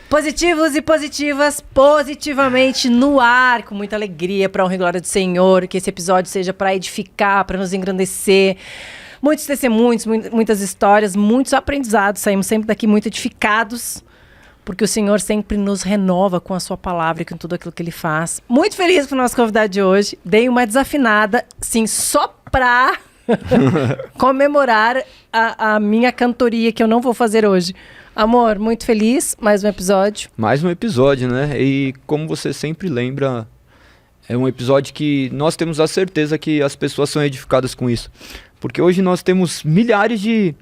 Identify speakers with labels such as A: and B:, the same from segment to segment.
A: Positivos e positivas, positivamente no ar, com muita alegria, para honra e glória do Senhor, que esse episódio seja para edificar, para nos engrandecer. Muitos testemunhos, muitas histórias, muitos aprendizados, saímos sempre daqui muito edificados, porque o Senhor sempre nos renova com a sua palavra e com tudo aquilo que Ele faz. Muito feliz com o nosso convidado de hoje, dei uma desafinada, sim, só para comemorar a minha cantoria, que eu não vou fazer hoje. Amor, muito feliz, mais um episódio.
B: Mais um episódio, né? E como você sempre lembra, é um episódio que nós temos a certeza que as pessoas são edificadas com isso. Porque hoje nós temos milhares de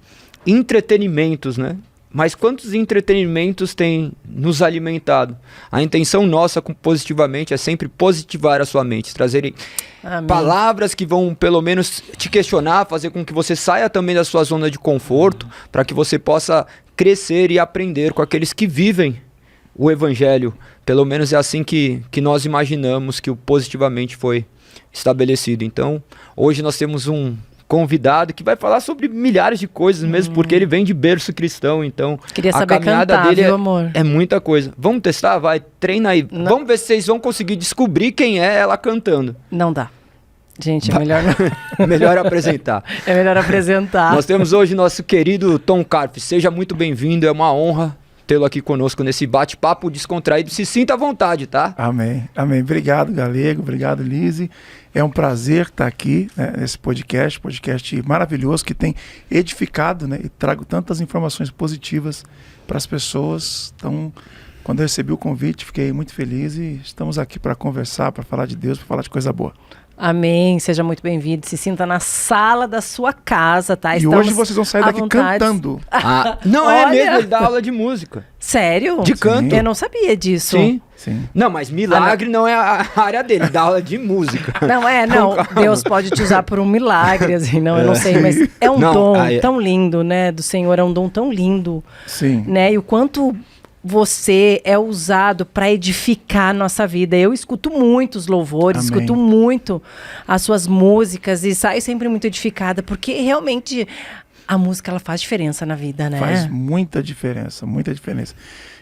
B: entretenimentos, né? Mas quantos entretenimentos têm nos alimentado? A intenção nossa positivamente é sempre positivar a sua mente, trazerem palavras que vão pelo menos te questionar, fazer com que você saia também da sua zona de conforto, para que você possa crescer e aprender com aqueles que vivem o Evangelho. Pelo menos é assim que nós imaginamos que o positivamente foi estabelecido. Então, hoje nós temos um convidado que vai falar sobre milhares de coisas mesmo, porque ele vem de berço cristão, então
A: queria
B: a
A: saber
B: caminhada
A: cantar,
B: dele
A: viu, amor?
B: é muita coisa. Vamos testar? Vai, treina aí.
A: Não.
B: Vamos ver se vocês vão conseguir descobrir quem é ela cantando.
A: Não dá. Gente, é melhor não.
B: Melhor apresentar.
A: É melhor apresentar.
B: Nós temos hoje nosso querido Tom Karpf. Seja muito bem-vindo, é uma honra tê-lo aqui conosco nesse bate-papo descontraído. Se sinta à vontade, tá?
C: Amém, amém. Obrigado, Galego. Obrigado, Lise. É um prazer estar aqui, né, nesse podcast maravilhoso que tem edificado, né, e trago tantas informações positivas para as pessoas. Então, quando eu recebi o convite, fiquei muito feliz e estamos aqui para conversar, para falar de Deus, para falar de coisa boa.
A: Amém, seja muito bem-vindo, se sinta na sala da sua casa, tá?
C: E
A: Estamos
C: hoje vocês vão sair
A: à
C: daqui
A: vontade.
C: cantando.
B: Não
A: Olha.
B: é mesmo, ele dá aula de música.
A: Sério?
B: De canto.
A: Eu não sabia disso.
B: Sim.
C: Sim.
B: Não, mas milagre não é a área dele, dá aula de música.
A: Não,
B: Calma.
A: Deus pode te usar por um milagre, assim, não, eu não sei, mas é um dom tão lindo, né, do Senhor, é um dom tão lindo,
C: Sim.
A: né, e o quanto você é usado para edificar a nossa vida. Eu escuto muitos louvores,
C: Amém.
A: escuto muito as suas músicas e saio sempre muito edificada, porque realmente a música ela faz diferença na vida, né?
C: Faz muita diferença, muita diferença.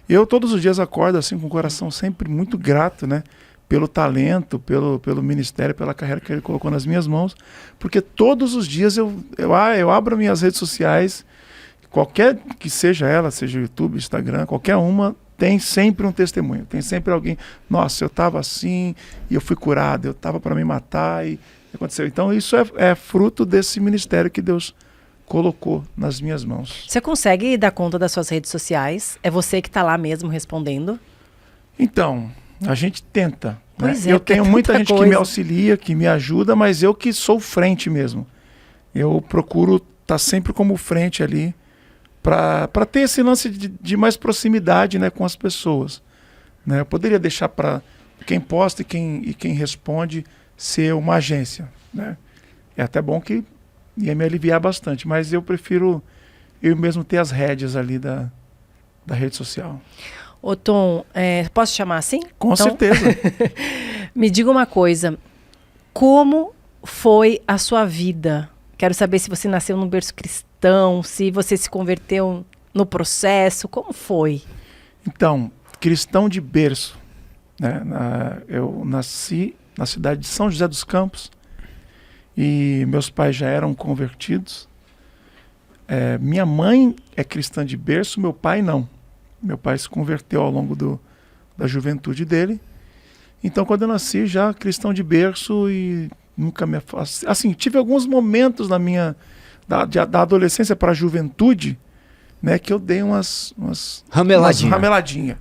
C: Eu todos os dias acordo assim com o coração sempre muito grato, né? Pelo talento, pelo ministério, pela carreira que ele colocou nas minhas mãos, porque todos os dias eu abro minhas redes sociais, qualquer que seja ela, seja YouTube, Instagram, qualquer uma, tem sempre um testemunho, tem sempre alguém, nossa, eu estava assim e eu fui curado, eu estava para me matar e aconteceu. Então isso é fruto desse ministério que Deus colocou nas minhas mãos.
A: Você consegue dar conta das suas redes sociais? É você que está lá mesmo respondendo?
C: Então, a gente tenta.
A: Pois
C: né?
A: é,
C: Eu tenho
A: é
C: muita
A: tanta
C: gente que
A: coisa.
C: me auxilia, que me ajuda, mas eu que sou frente mesmo. Eu procuro estar sempre como frente ali para ter esse lance de mais proximidade, né, com as pessoas. Né? Eu poderia deixar para quem posta e quem responde ser uma agência. Né? É até bom que ia me aliviar bastante, mas eu prefiro eu mesmo ter as rédeas ali da rede social.
A: Ô Tom, posso chamar assim?
C: Com
A: Tom?
C: certeza.
A: Me diga uma coisa, como foi a sua vida? Quero saber se você nasceu num berço cristão, se você se converteu no processo, como foi?
C: Então, cristão de berço. Né? Eu nasci na cidade de São José dos Campos e meus pais já eram convertidos. Minha mãe é cristã de berço, meu pai não. Meu pai se converteu ao longo da juventude dele. Então, quando eu nasci, já cristão de berço e nunca me afastei. Assim, tive alguns momentos da adolescência para a juventude, né, que eu dei umas rameladinha.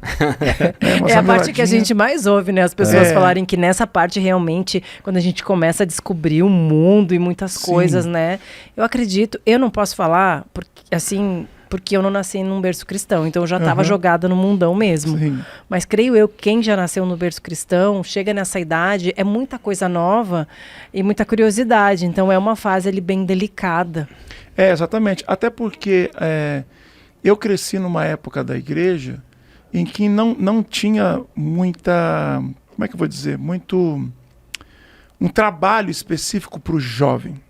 A: É a parte que a gente mais ouve, né? As pessoas falarem que nessa parte realmente, quando a gente começa a descobrir o mundo e muitas coisas, né? Eu acredito, eu não posso falar, porque eu não nasci num berço cristão, então eu já estava jogada no mundão mesmo.
C: Sim.
A: Mas creio eu, quem já nasceu no berço cristão, chega nessa idade, é muita coisa nova e muita curiosidade, então é uma fase ali bem delicada.
C: Exatamente. Até porque eu cresci numa época da igreja em que não tinha muita, como é que eu vou dizer, um trabalho específico para o jovem,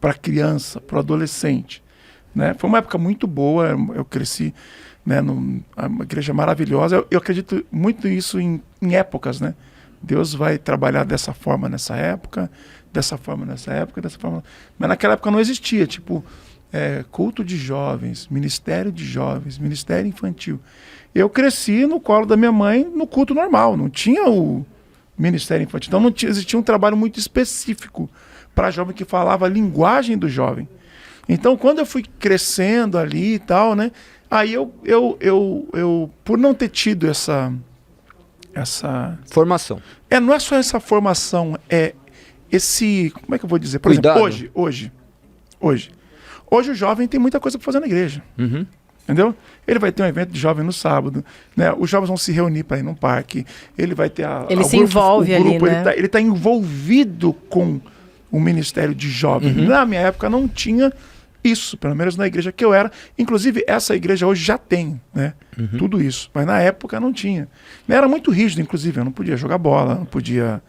C: para a criança, para o adolescente. Né? Foi uma época muito boa, eu cresci né? Uma igreja maravilhosa. Eu acredito muito nisso em épocas, né? Deus vai trabalhar dessa forma nessa época, dessa forma nessa época, dessa forma. Mas naquela época não existia, tipo, culto de jovens, ministério infantil. Eu cresci no colo da minha mãe no culto normal, não tinha o ministério infantil. Então não existia um trabalho muito específico para jovem que falava a linguagem do jovem. Então quando eu fui crescendo ali e tal, né? Aí eu por não ter tido essa
B: formação.
C: Não é só essa formação, como é que eu vou dizer? Por
B: Cuidado.
C: exemplo, hoje o jovem tem muita coisa para fazer na igreja.
B: Uhum.
C: Entendeu? Ele vai ter um evento de jovem no sábado, né? Os jovens vão se reunir para ir num parque. Ele vai ter
A: ele se envolve ali, né?
C: Ele tá envolvido com o ministério de jovem.
B: Uhum.
C: Na minha época não tinha isso, pelo menos na igreja que eu era. Inclusive, essa igreja hoje já tem, né?
B: Uhum.
C: Tudo isso. Mas na época não tinha. Era muito rígido, inclusive. Eu não podia jogar bola, não podia...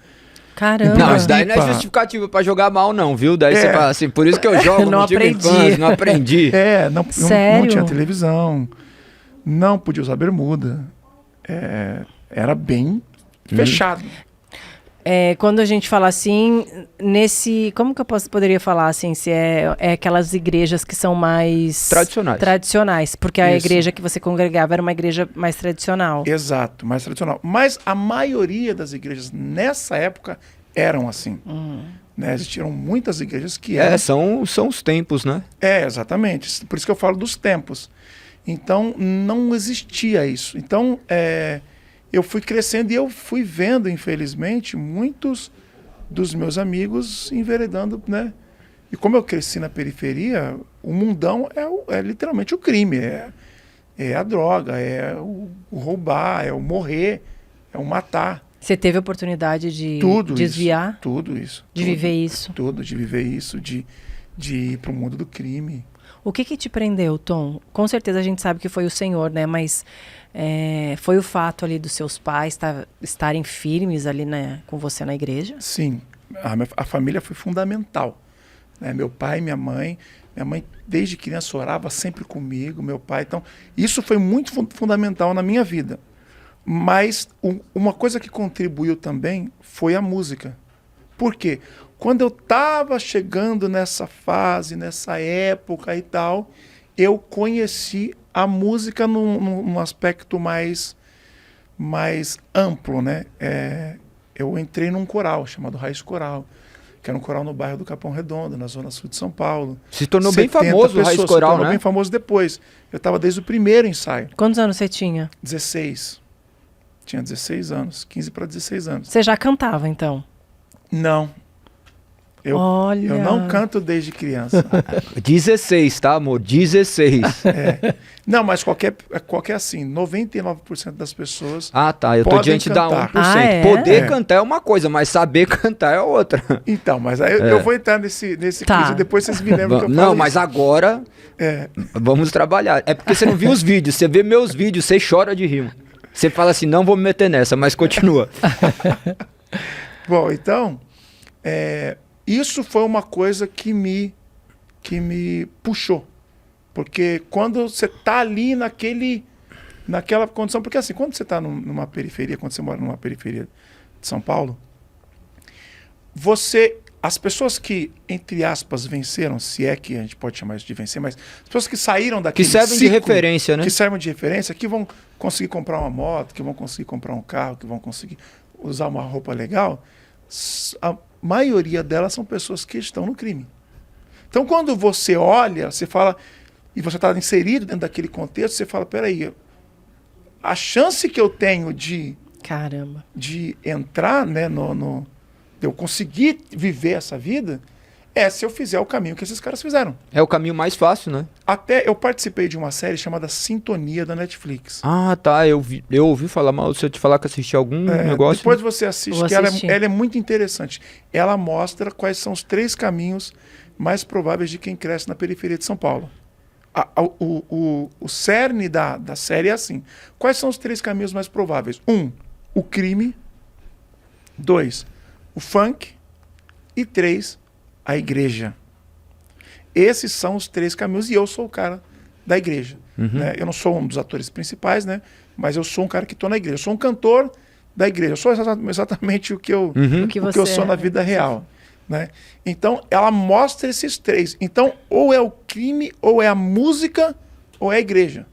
A: Caramba.
B: Não, isso daí não é justificativa pra jogar mal, não, viu? Daí você fala assim, por isso que eu jogo,
A: não aprendi.
B: Não aprendi.
C: Não tinha televisão, não podia usar bermuda. Era bem fechado.
A: Quando a gente fala assim, como que eu poderia falar assim, se é aquelas igrejas que são mais... Tradicionais, porque a igreja que você congregava era uma igreja mais tradicional.
C: Exato, mais tradicional. Mas a maioria das igrejas nessa época eram assim. Né? Existiram muitas igrejas que eram...
B: São os tempos, né?
C: Exatamente. Por isso que eu falo dos tempos. Então, não existia isso. Então, eu fui crescendo e eu fui vendo, infelizmente, muitos dos meus amigos enveredando, né? E como eu cresci na periferia, o mundão é literalmente o crime, é a droga, é o roubar, é o morrer, é o matar.
A: Você teve a oportunidade de desviar?
C: Tudo isso.
A: De viver isso?
C: Tudo, de viver isso, de ir para o mundo do crime.
A: O que te prendeu, Tom? Com certeza a gente sabe que foi o Senhor, né? Mas foi o fato ali dos seus pais estarem firmes ali, né, com você na igreja?
C: Sim. A família foi fundamental. Né? Meu pai e minha mãe desde criança orava sempre comigo, meu pai. Então, isso foi muito fundamental na minha vida. Mas uma coisa que contribuiu também foi a música. Por quê? Quando eu estava chegando nessa fase, nessa época e tal, eu conheci a música num aspecto mais amplo, né? Eu entrei num coral chamado Raiz Coral, que era um coral no bairro do Capão Redondo, na zona sul de São Paulo.
B: Se tornou bem famoso o Raiz Coral,
C: se tornou
B: né?
C: bem famoso depois. Eu estava desde o primeiro ensaio.
A: Quantos anos você tinha?
C: 16. Tinha 16 anos, 15 para 16 anos.
A: Você já cantava, então?
C: Não. Eu não canto desde criança.
B: 16, tá, amor? 16.
C: Não, mas qualquer assim, 99% das pessoas.
B: Ah, tá. Eu tô diante da 1%. Poder cantar é uma coisa, mas saber cantar é outra.
C: Então, mas aí eu vou entrar nesse quiz e depois vocês me lembram que eu falo.
B: Não, mas agora vamos trabalhar. É porque você não viu os vídeos. Você vê meus vídeos, você chora de rir. Você fala assim, não vou me meter nessa, mas continua.
C: Bom, então, isso foi uma coisa que me puxou. Porque quando você está ali naquela condição... Porque assim, quando você está numa periferia, quando você mora numa periferia de São Paulo, as pessoas que, entre aspas, venceram, se é que a gente pode chamar isso de vencer, mas as pessoas que saíram daquele
B: ciclo, que servem de referência, né?
C: Que servem de referência, que vão conseguir comprar uma moto, que vão conseguir comprar um carro, que vão conseguir usar uma roupa legal, a maioria delas são pessoas que estão no crime. Então, quando você olha, você fala, e você está inserido dentro daquele contexto, você fala, peraí, a chance que eu tenho de entrar, né, de eu conseguir viver essa vida, se eu fizer o caminho que esses caras fizeram.
B: É o caminho mais fácil, né?
C: Até eu participei de uma série chamada Sintonia da Netflix.
B: Ah, tá. Eu ouvi falar mal. Se eu te falar que assisti algum negócio...
C: Depois você assiste, que ela é muito interessante. Ela mostra quais são os 3 caminhos mais prováveis de quem cresce na periferia de São Paulo. O cerne da série é assim. Quais são os 3 caminhos mais prováveis? 1, o crime. 2, o funk. E 3, a igreja. Esses são os 3 caminhos e eu sou o cara da igreja. Né? Eu não sou um dos atores principais, né? Mas eu sou um cara que estou na igreja. Eu sou um cantor da igreja. Eu sou exatamente o que eu sou na vida real. Né? Então, ela mostra esses três. Então, ou é o crime, ou é a música, ou é a igreja.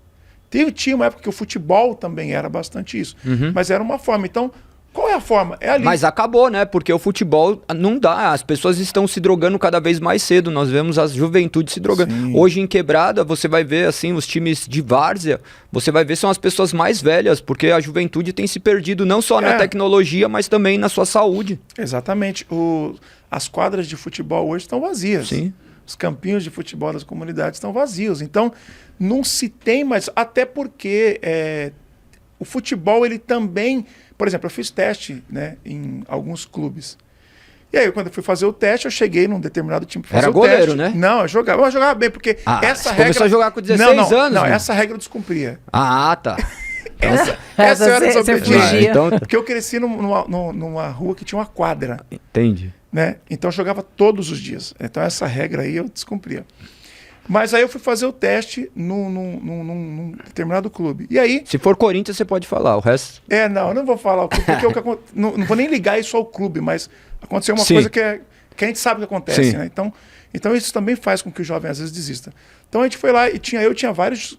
C: Tinha uma época que o futebol também era bastante isso. Mas era uma forma. Então, qual é a forma? É ali.
B: Mas acabou, né? Porque o futebol não dá. As pessoas estão se drogando cada vez mais cedo. Nós vemos a juventude se drogando.
C: Sim.
B: Hoje em Quebrada, você vai ver assim os times de várzea. Você vai ver são as pessoas mais velhas, porque a juventude tem se perdido não só na tecnologia, mas também na sua saúde.
C: Exatamente. As quadras de futebol hoje estão vazias.
B: Sim.
C: Os campinhos de futebol das comunidades estão vazios. Então, não se tem mais... Até porque o futebol, ele também... Por exemplo, eu fiz teste, né, em alguns clubes. E aí, quando eu fui fazer o teste, eu cheguei num determinado time para fazer
B: Era
C: o
B: goleiro,
C: teste.
B: né?
C: Não, eu jogava bem, porque essa regra...
B: Começou a jogar com 16 anos?
C: Não,
B: né?
C: essa regra eu descumpria.
B: Ah, tá.
C: Essa eu era
A: você
C: desobediente.
A: fugia.
B: Então,
C: Porque eu cresci numa rua que tinha uma quadra.
B: entendi.
C: Né? Então eu jogava todos os dias. Então essa regra aí eu descumpria. Mas aí eu fui fazer o teste num determinado clube. E aí...
B: Se for Corinthians, você pode falar. O resto...
C: Não, eu não vou falar o clube, porque não vou nem ligar isso ao clube, mas aconteceu uma
B: Sim.
C: coisa que a gente sabe que acontece.
B: Sim.
C: Né? Então isso também faz com que o jovem às vezes desista. Então a gente foi lá e eu tinha vários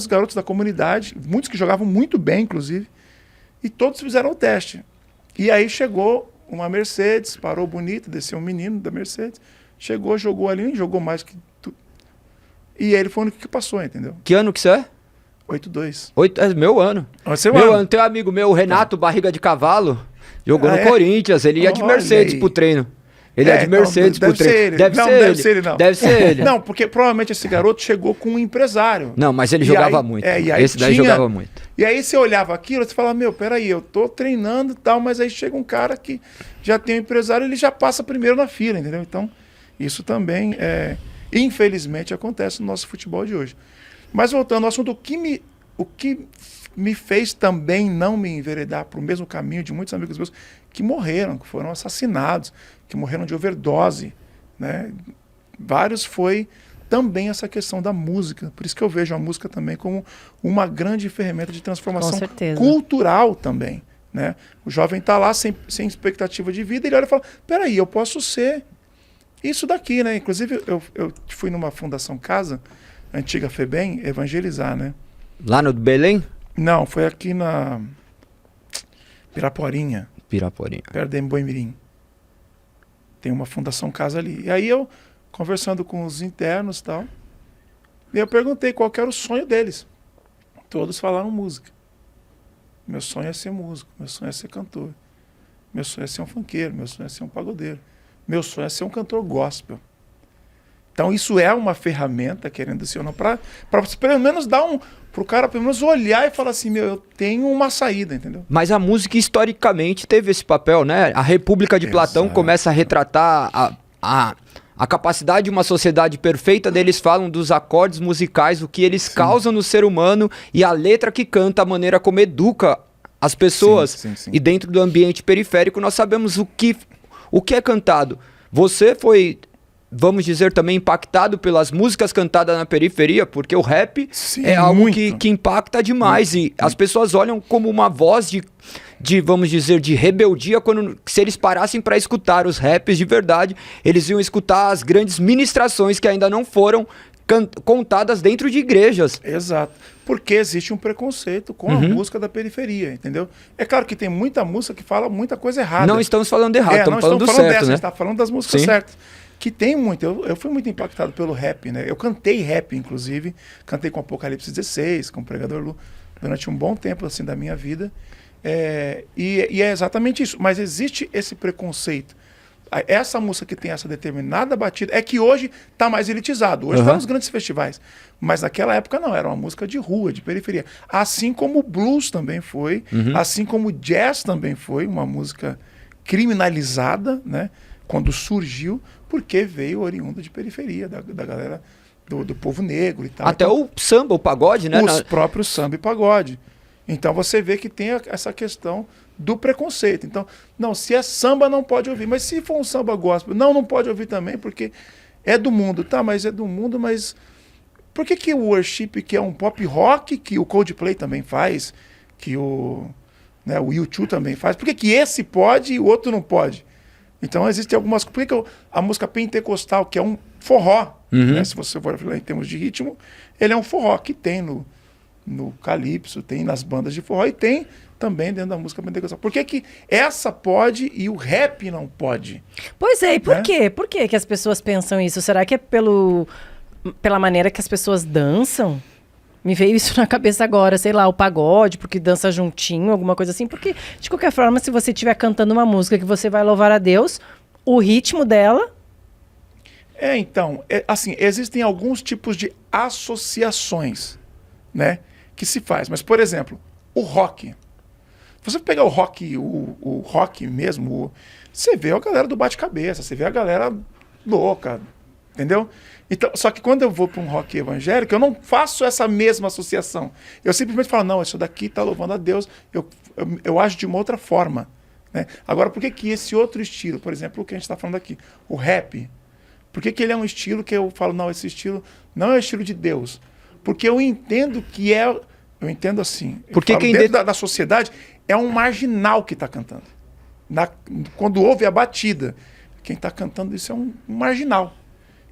C: garotos da comunidade, muitos que jogavam muito bem, inclusive, e todos fizeram o teste. E aí chegou uma Mercedes, parou bonito, desceu um menino da Mercedes, chegou, jogou ali, jogou mais que tudo. E ele foi o único que passou, entendeu?
B: Que ano que você é?
C: 8-2.
B: É meu ano.
C: Meu ano.
B: Tem um amigo meu, o Renato Barriga de Cavalo, jogou no
C: é?
B: Corinthians. Ele ia de
C: Olha
B: Mercedes
C: aí.
B: pro treino. Ele é de
C: então,
B: Mercedes pro treino.
C: Deve ser ele, não.
B: Deve ser ele.
C: Não, porque provavelmente esse garoto chegou com um empresário.
B: Não, mas ele
C: E
B: jogava
C: aí-
B: muito.
C: e aí
B: Esse daí
C: tinha-
B: jogava muito.
C: E aí você olhava aquilo, você falava, peraí, eu tô treinando e tal, mas aí chega um cara que já tem um empresário, ele já passa primeiro na fila, entendeu? Então, isso também, infelizmente, acontece no nosso futebol de hoje. Mas voltando ao assunto, o que me fez também não me enveredar para o mesmo caminho de muitos amigos meus que morreram, que foram assassinados, que morreram de overdose, né? Vários foi também essa questão da música. Por isso que eu vejo a música também como uma grande ferramenta de transformação
A: Com certeza.
C: cultural também, né? O jovem está lá sem expectativa de vida, ele olha e fala, peraí, eu posso ser isso daqui, né? Inclusive, eu fui numa Fundação Casa, antiga FEBEM, evangelizar, né?
B: Lá no Belém?
C: Não, foi aqui na Piraporinha,
B: Piraporinha.
C: perto de Boimirim. Tem uma Fundação Casa ali. E aí eu, conversando com os internos e tal, e eu perguntei qual que era o sonho deles. Todos falaram música. Meu sonho é ser músico, meu sonho é ser cantor. Meu sonho é ser um funkeiro, meu sonho é ser um pagodeiro. Meu sonho é ser um cantor gospel. Então isso é uma ferramenta, querendo ser ou não, para você pelo menos dar pro cara pelo menos olhar e falar assim, eu tenho uma saída, entendeu?
B: Mas a música historicamente teve esse papel, né? A República de Platão
C: Exato.
B: começa a retratar a capacidade de uma sociedade perfeita. Deles falam dos acordes musicais, o que eles causam no ser humano, e a letra que canta, a maneira como educa as pessoas.
C: Sim.
B: E dentro do ambiente periférico nós sabemos o que é cantado. Você foi, vamos dizer, também impactado pelas músicas cantadas na periferia, porque o rap
C: Sim,
B: é algo
C: muito.
B: que impacta demais. E as pessoas olham como uma voz de, vamos dizer, de rebeldia, quando se eles parassem para escutar os raps de verdade, eles iam escutar as grandes ministrações que ainda não foram contadas dentro de igrejas.
C: Exato. Porque existe um preconceito com a música da periferia, entendeu? É claro que tem muita música que fala muita coisa errada.
B: Não estamos falando errado,
C: não
B: estamos falando do certo,
C: dessa,
B: né?
C: a gente está falando das músicas
B: Sim.
C: certas. Que tem muito. Eu fui muito impactado pelo rap, né? Eu cantei rap, inclusive. Cantei com Apocalipse 16, com Pregador Lu, durante um bom tempo assim da minha vida. E é exatamente isso. Mas existe esse preconceito. Essa música que tem essa determinada batida é que hoje está mais elitizado. Hoje está nos grandes festivais. Mas naquela época não, era uma música de rua, de periferia. Assim como o blues também foi, assim como o jazz também foi, uma música criminalizada, né? Quando surgiu, porque veio oriunda de periferia, da galera do povo negro e tal.
B: Até
C: então,
B: o samba, o pagode, né?
C: os próprios samba e pagode. Então você vê que tem essa questão do preconceito. Então, não, se é samba não pode ouvir, mas se for um samba gospel, não pode ouvir também, porque é do mundo. Tá, mas é do mundo, mas Por que que o worship, que é um pop rock, que o Coldplay também faz, que o U2 também faz, por que que esse pode e o outro não pode? Então existem algumas... Por que que a música pentecostal, que é um forró, né, se você for falar em termos de ritmo, ele é um forró que tem no calypso, tem nas bandas de forró e tem também dentro da música pentecostal. Por que que essa pode e o rap não pode?
A: Pois é, e por
C: Né?
A: quê? Por que que as pessoas pensam isso? Será que é pela maneira que as pessoas dançam? Me veio isso na cabeça agora, sei lá, o pagode, porque dança juntinho, alguma coisa assim. Porque, de qualquer forma, se você estiver cantando uma música que você vai louvar a Deus, o ritmo dela...
C: Então, assim, existem alguns tipos de associações, né, que se faz. Mas, por exemplo, o rock. Se você pegar o rock mesmo, você vê a galera do bate-cabeça, você vê a galera louca, entendeu? Então, só que quando eu vou para um rock evangélico, eu não faço essa mesma associação. Eu simplesmente falo, não, isso daqui está louvando a Deus, eu acho de uma outra forma. Né? Agora, por que que esse outro estilo, por exemplo, o que a gente está falando aqui, o rap, por que que ele é um estilo que eu falo, não, esse estilo não é o estilo de Deus? Porque eu entendo que é... Eu entendo assim.
B: Porque quem
C: dentro da sociedade é um marginal que está cantando. Quando ouve a batida, quem está cantando isso é um marginal.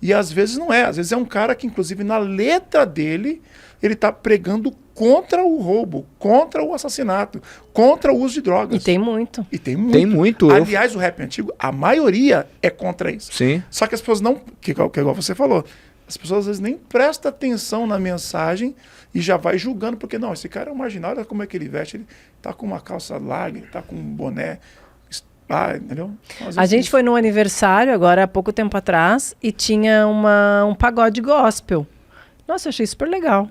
C: E às vezes não é. Às vezes é um cara que, inclusive, na letra dele, ele está pregando contra o roubo, contra o assassinato, contra o uso de drogas.
A: E tem muito.
C: E tem muito.
B: Tem muito.
C: Aliás, o rap antigo, a maioria é contra isso.
B: Sim.
C: Só que as pessoas não... Que igual você falou. As pessoas às vezes nem prestam atenção na mensagem e já vai julgando, porque não, esse cara é um marginal, olha como é que ele veste, ele tá com uma calça larga, ele tá com um boné, entendeu? Então,
A: A gente foi num aniversário, agora há pouco tempo atrás, e tinha um pagode gospel. Nossa, eu achei super legal.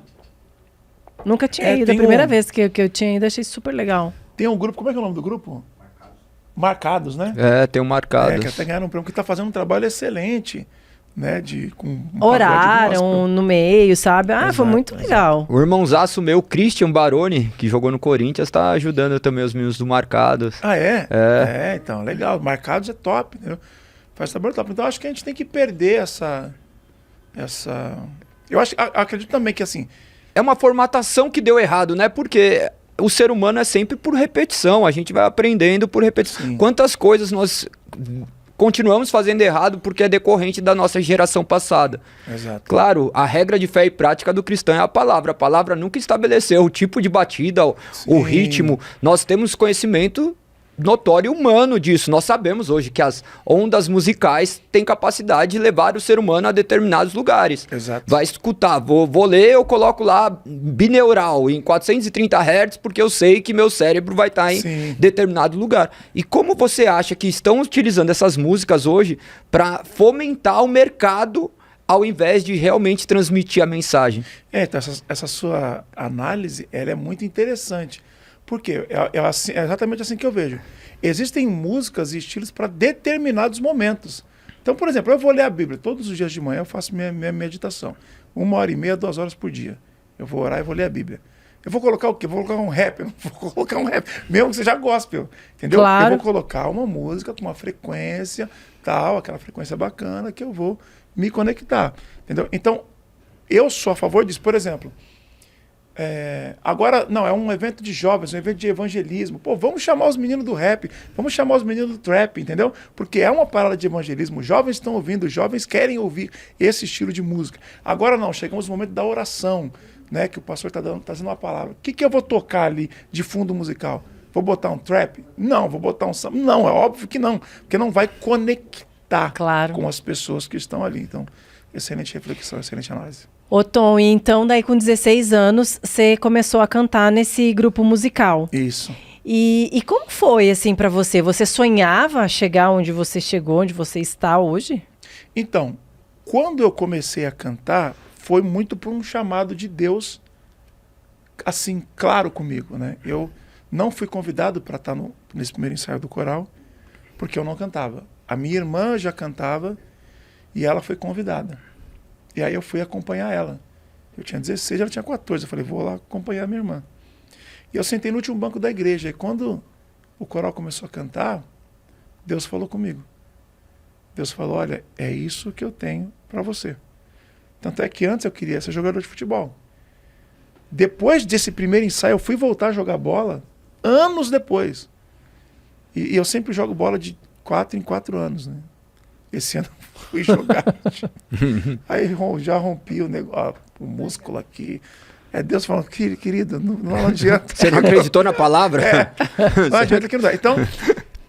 A: Nunca tinha ido, a primeira vez que eu tinha ido, achei super legal.
C: Tem um grupo, como é que é o nome do grupo? Marcados, né?
B: Tem um Marcados.
C: Que até ganharam um prêmio, que tá fazendo um trabalho excelente, né? Com um
A: Oraram no meio, sabe?
C: Exato,
A: foi muito legal.
B: O irmãozaço meu, Christian Baroni, que jogou no Corinthians, tá ajudando também os meninos do Marcados.
C: Ah, é? Então, legal. Marcados é top, entendeu? Faz trabalho top. Então, acho que a gente tem que perder essa... Eu acredito também que, assim...
B: É uma formatação que deu errado, né? Porque o ser humano é sempre por repetição. A gente vai aprendendo por repetição.
C: Sim.
B: Quantas coisas nós... continuamos fazendo errado porque é decorrente da nossa geração passada.
C: Exato.
B: Claro, a regra de fé e prática do cristão é a palavra. A palavra nunca estabeleceu o tipo de batida, o ritmo. Nós temos conhecimento notório humano disso. Nós sabemos hoje que as ondas musicais têm capacidade de levar o ser humano a determinados lugares.
C: Exato.
B: Vai escutar, vou ler, eu coloco lá bineural em 430 Hz porque eu sei que meu cérebro vai estar em determinado lugar. E como você acha que estão utilizando essas músicas hoje para fomentar o mercado ao invés de realmente transmitir a mensagem?
C: Então essa sua análise, ela é muito interessante. Por quê? É exatamente assim que eu vejo. Existem músicas e estilos para determinados momentos. Então, por exemplo, eu vou ler a Bíblia. Todos os dias de manhã eu faço minha meditação. 1h30, 2 horas por dia. Eu vou orar e vou ler a Bíblia. Eu vou colocar o quê? Eu vou colocar um rap. Eu não vou colocar um rap, mesmo que seja gospel. Entendeu?
A: Claro.
C: Eu vou colocar uma música com uma frequência tal, aquela frequência bacana que eu vou me conectar. Entendeu? Então, eu sou a favor disso. Por exemplo... agora, não, é um evento de jovens, um evento de evangelismo. Pô, vamos chamar os meninos do rap, vamos chamar os meninos do trap, entendeu? Porque é uma parada de evangelismo. Os jovens estão ouvindo, os jovens querem ouvir esse estilo de música. Agora não, chegamos no momento da oração, né? Que o pastor está dando uma palavra. O que eu vou tocar ali de fundo musical? Vou botar um trap? Não. Vou botar um samba? Não, é óbvio que não. Porque não vai conectar com as pessoas que estão ali. Então, excelente reflexão, excelente análise.
A: Ô Tom, e então daí com 16 anos você começou a cantar nesse grupo musical.
C: Isso.
A: E como foi assim para você? Você sonhava chegar onde você chegou, onde você está hoje?
C: Então, quando eu comecei a cantar, foi muito por um chamado de Deus, assim, claro comigo, né? Eu não fui convidado para estar nesse primeiro ensaio do coral, porque eu não cantava. A minha irmã já cantava e ela foi convidada. E aí eu fui acompanhar ela. Eu tinha 16, ela tinha 14. Eu falei, vou lá acompanhar a minha irmã. E eu sentei no último banco da igreja. E quando o coral começou a cantar, Deus falou comigo. Deus falou, olha, é isso que eu tenho para você. Tanto é que antes eu queria ser jogador de futebol. Depois desse primeiro ensaio, eu fui voltar a jogar bola anos depois. E eu sempre jogo bola de 4 em 4 anos, né? Esse ano eu fui jogar. Aí já rompi o negócio, o músculo aqui. É Deus falando, querido, não adianta.
B: Você não acreditou na palavra?
C: Não adianta que não dá. Então,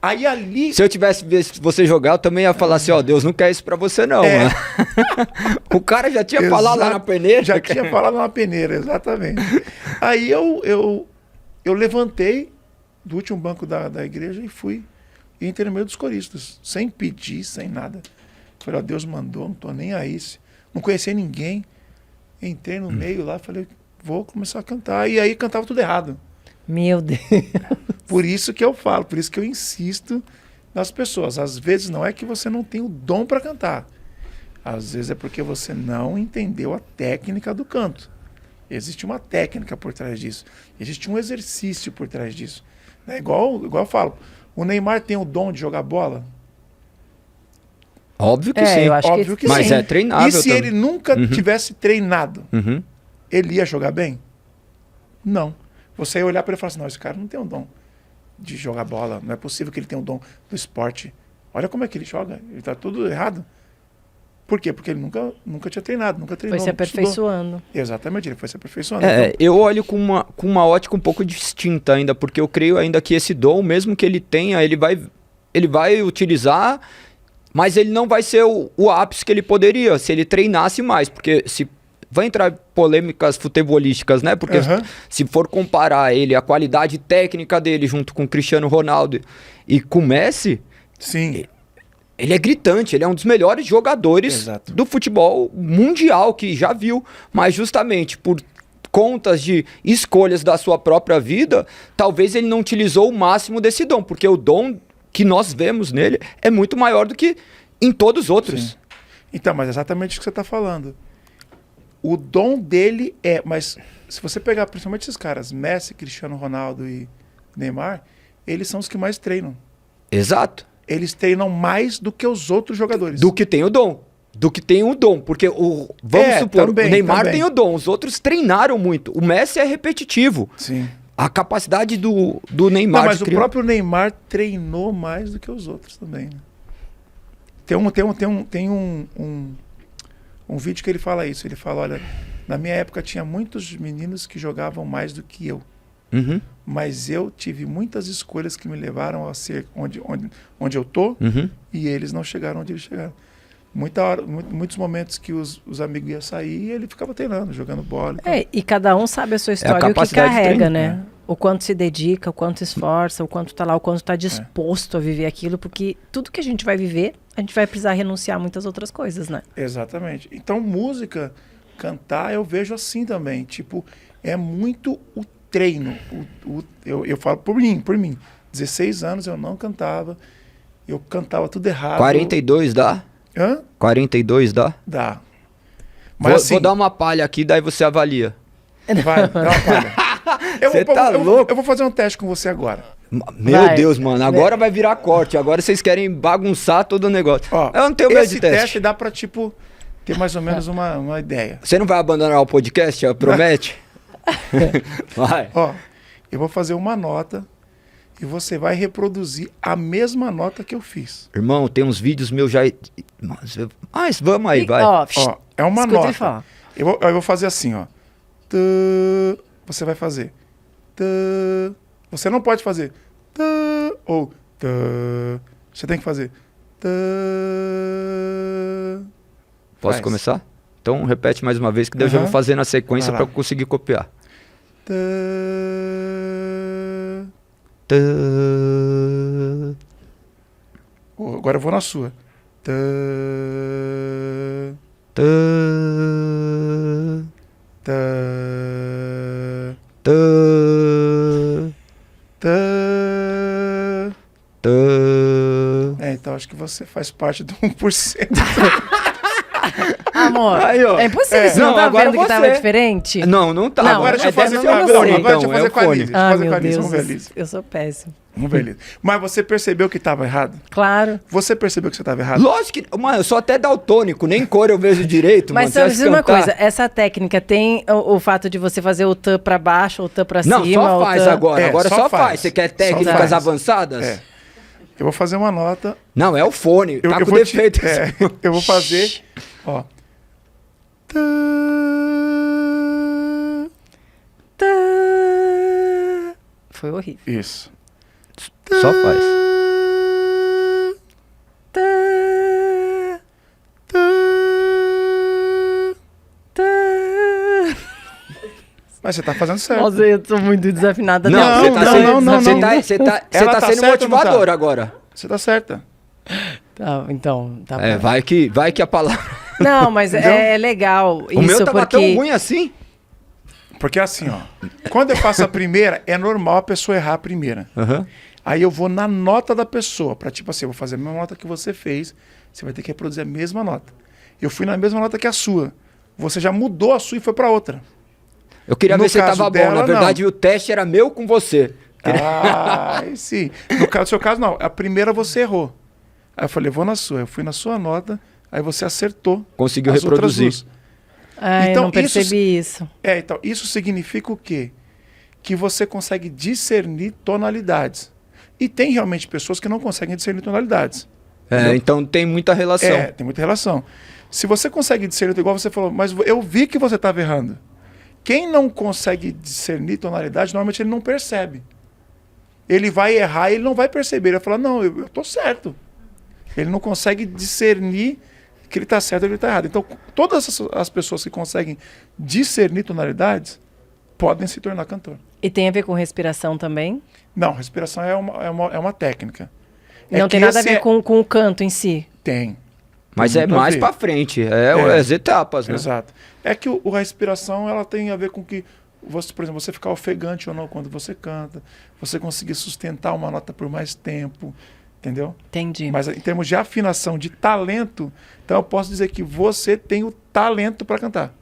C: aí ali...
B: Se eu tivesse visto você jogar, eu também ia falar assim, ó, Deus não quer isso pra você não, mano. O cara já tinha falado lá na peneira.
C: Já tinha falado na peneira, exatamente. Aí eu levantei do último banco da igreja e fui. E entrei no meio dos coristas, sem pedir, sem nada. Falei, ó, Deus mandou, não tô nem aí. Não conhecia ninguém. Entrei no meio lá, falei, vou começar a cantar. E aí cantava tudo errado.
A: Meu Deus.
C: Por isso que eu falo, por isso que eu insisto nas pessoas. Às vezes não é que você não tem o dom para cantar. Às vezes é porque você não entendeu a técnica do canto. Existe uma técnica por trás disso. Existe um exercício por trás disso. É igual eu falo, o Neymar tem o dom de jogar bola?
B: Óbvio que sim.
A: Eu acho
C: Óbvio que
B: Mas
C: sim.
B: é treinável
C: E se
B: também.
C: ele nunca tivesse treinado,
B: Uhum.
C: ele ia jogar bem? Não. Você ia olhar para ele e falar assim, não, esse cara não tem o dom de jogar bola. Não é possível que ele tenha o dom do esporte. Olha como é que ele joga. Ele está tudo errado. Por quê? Porque ele nunca tinha treinado, nunca treinou.
A: Foi se
C: nunca estudou.
A: aperfeiçoando.
C: Exatamente, ele foi se aperfeiçoando.
B: É, eu olho com uma ótica um pouco distinta ainda, porque eu creio ainda que esse dom, mesmo que ele tenha, ele vai utilizar, mas ele não vai ser o ápice que ele poderia, se ele treinasse mais, porque se vai entrar polêmicas futebolísticas, né? Porque se for comparar ele, a qualidade técnica dele junto com o Cristiano Ronaldo e com o Messi,
C: Sim.
B: ele é gritante, ele é um dos melhores jogadores
C: Exato.
B: do futebol mundial que já viu, mas justamente por contas de escolhas da sua própria vida, talvez ele não utilizou o máximo desse dom, porque o dom que nós vemos nele é muito maior do que em todos os outros.
C: Sim. Então, mas é exatamente o que você está falando. O dom dele mas se você pegar principalmente esses caras, Messi, Cristiano Ronaldo e Neymar, eles são os que mais treinam.
B: Exato.
C: Eles treinam mais do que os outros jogadores.
B: Do que tem o dom. Porque vamos supor,
C: também,
B: o Neymar
C: também.
B: tem o dom, os outros treinaram muito. O Messi é repetitivo.
C: Sim.
B: A capacidade do Neymar
C: Não, mas
B: de
C: o
B: criar...
C: próprio Neymar treinou mais do que os outros também. Né? Tem um vídeo que ele fala isso. Ele fala, olha, na minha época tinha muitos meninos que jogavam mais do que eu.
B: Uhum,
C: Mas eu tive muitas escolhas que me levaram a ser onde eu tô,
B: uhum.
C: e eles não chegaram onde eles chegaram. Muitos momentos que os amigos iam sair e ele ficava treinando, jogando bola.
A: E cada um sabe a sua história e o que
B: capacidade de
A: carrega,
B: treinar.
A: né? O quanto se dedica, o quanto esforça, o quanto tá lá, o quanto tá disposto a viver aquilo, porque tudo que a gente vai viver, a gente vai precisar renunciar a muitas outras coisas, né?
C: Exatamente. Então, música, cantar, eu vejo assim também. Tipo, é muito o treino. Eu falo por mim. 16 anos eu não cantava. Eu cantava tudo errado.
B: 42 dá?
C: Hã?
B: 42 dá?
C: Dá. Mas
B: Vou dar uma palha aqui, daí você avalia.
C: Vai, dá uma palha.
B: Você tá louco?
C: Eu vou fazer um teste com você agora.
B: Meu
A: Vai.
B: Deus, mano, agora vai virar corte. Agora vocês querem bagunçar todo o negócio.
C: Ó,
B: eu não tenho medo
C: esse
B: de teste.
C: teste dá pra, tipo, ter mais ou menos uma ideia.
B: Você não vai abandonar o podcast, promete? Vai.
C: Ó, eu vou fazer uma nota e você vai reproduzir a mesma nota que eu fiz.
B: Irmão, tem uns vídeos meus já... Mas vamos aí, vai.
A: Ó,
C: Ó, é uma
A: escuta ele
C: nota.
A: falar.
C: Eu vou fazer assim, ó. Você vai fazer. Você não pode fazer. Ou. Você tem que fazer.
B: Posso
C: Faz.
B: começar? Então repete mais uma vez, que daí eu já vou
C: Aham.
B: fazer na sequência
C: Vai
B: pra
C: lá.
B: eu conseguir copiar.
C: Tã. Agora eu vou na sua. Tã.
B: Tã,
C: Tã.
B: tã,
C: Tã.
B: tã.
C: Então acho que você faz parte do 1%.
A: amor?
B: Aí, ó.
A: É impossível, você
B: Não,
A: não tá
B: agora
A: vendo que tava
B: você.
A: diferente?
B: Não tá.
A: Não,
C: Agora deixa eu fazer
A: não,
C: com a
A: não
C: Liz.
A: sei.
C: Agora deixa eu fazer
B: Então,
C: com a
B: é o
C: Liz. Deixa eu
A: Ah,
C: fazer com
A: meu
C: a Liz.
A: Deus,
C: Vamos ver, Liz.
A: eu sou péssimo.
C: Vamos ver, Liz. Mas você percebeu que estava errado?
A: Claro.
C: Você percebeu que você estava errado?
B: Lógico que. Mano, eu sou até daltônico, nem cor eu vejo direito,
A: Mas
B: mano. Você
A: só
B: vai
A: diz uma
B: cantar?
A: coisa, essa técnica tem o fato de você fazer o tan pra baixo ou tan pra
B: Não,
A: cima?
B: só
A: ou
B: faz
A: tan...
B: agora.
C: É,
B: Agora
C: só
B: só
C: faz.
B: faz. Você quer
C: Só
B: técnicas
C: faz.
B: avançadas?
C: É. Eu vou fazer uma nota.
B: Não, é o fone. Tá com
C: vou te-
B: defeito.
C: eu vou fazer. Ó.
A: Tan. Foi horrível.
C: Isso.
B: Só faz.
A: Tan. Tan.
C: Mas você tá fazendo certo.
A: Nossa, eu tô muito desafinada.
B: Não,
C: Não,
B: você tá
C: não,
B: sendo,
C: não, não,
B: você
C: não.
B: tá, você tá, você
C: Ela
B: tá
C: tá
B: sendo
C: certa ou não tá?
B: motivador agora.
C: Você tá certa.
A: Tá, então, tá
B: É,
A: bom.
B: vai que a palavra.
A: Não, mas é legal
B: O
A: isso
B: meu tava
A: porque...
B: tão ruim assim.
C: Porque assim, ó. Quando eu faço a primeira, é normal a pessoa errar a primeira.
B: Aham.
C: Aí eu vou na nota da pessoa. Pra tipo assim, eu vou fazer a mesma nota que você fez. Você vai ter que reproduzir a mesma nota. Eu fui na mesma nota que a sua. Você já mudou a sua e foi pra outra.
B: Eu queria
C: No
B: ver se
C: caso
B: tava bom.
C: dela,
B: Na verdade, o teste era meu com você.
C: Ah, sim. No seu caso, não. A primeira você errou. Aí eu falei, vou na sua. Eu fui na sua nota, aí você acertou.
B: Conseguiu
C: as outras
B: reproduzir.
C: duas.
A: Ai,
C: Então,
A: não percebi isso.
C: Então, isso significa o quê? Que você consegue discernir tonalidades. E tem realmente pessoas que não conseguem discernir tonalidades.
B: É, então tem muita relação.
C: Tem muita relação. Se você consegue discernir, igual você falou, mas eu vi que você estava errando. Quem não consegue discernir tonalidade, normalmente ele não percebe. Ele vai errar e ele não vai perceber. Ele vai falar, não, eu tô certo. Ele não consegue discernir que ele está certo ou ele está errado. Então, todas as pessoas que conseguem discernir tonalidades podem se tornar cantor.
A: E tem a ver com respiração também?
C: Não, respiração é uma técnica.
A: Não tem nada a ver com o canto em si?
C: Tem.
B: Mas
C: Tem
B: é
C: muito a
B: mais
C: ver.
B: pra frente.
C: É.
B: As etapas, né?
C: Exato. É que a respiração ela tem a ver com que, você, por exemplo, você ficar ofegante ou não quando você canta, você conseguir sustentar uma nota por mais tempo, entendeu?
A: Entendi.
C: Mas em termos de afinação, de talento, então eu posso dizer que você tem o talento para cantar.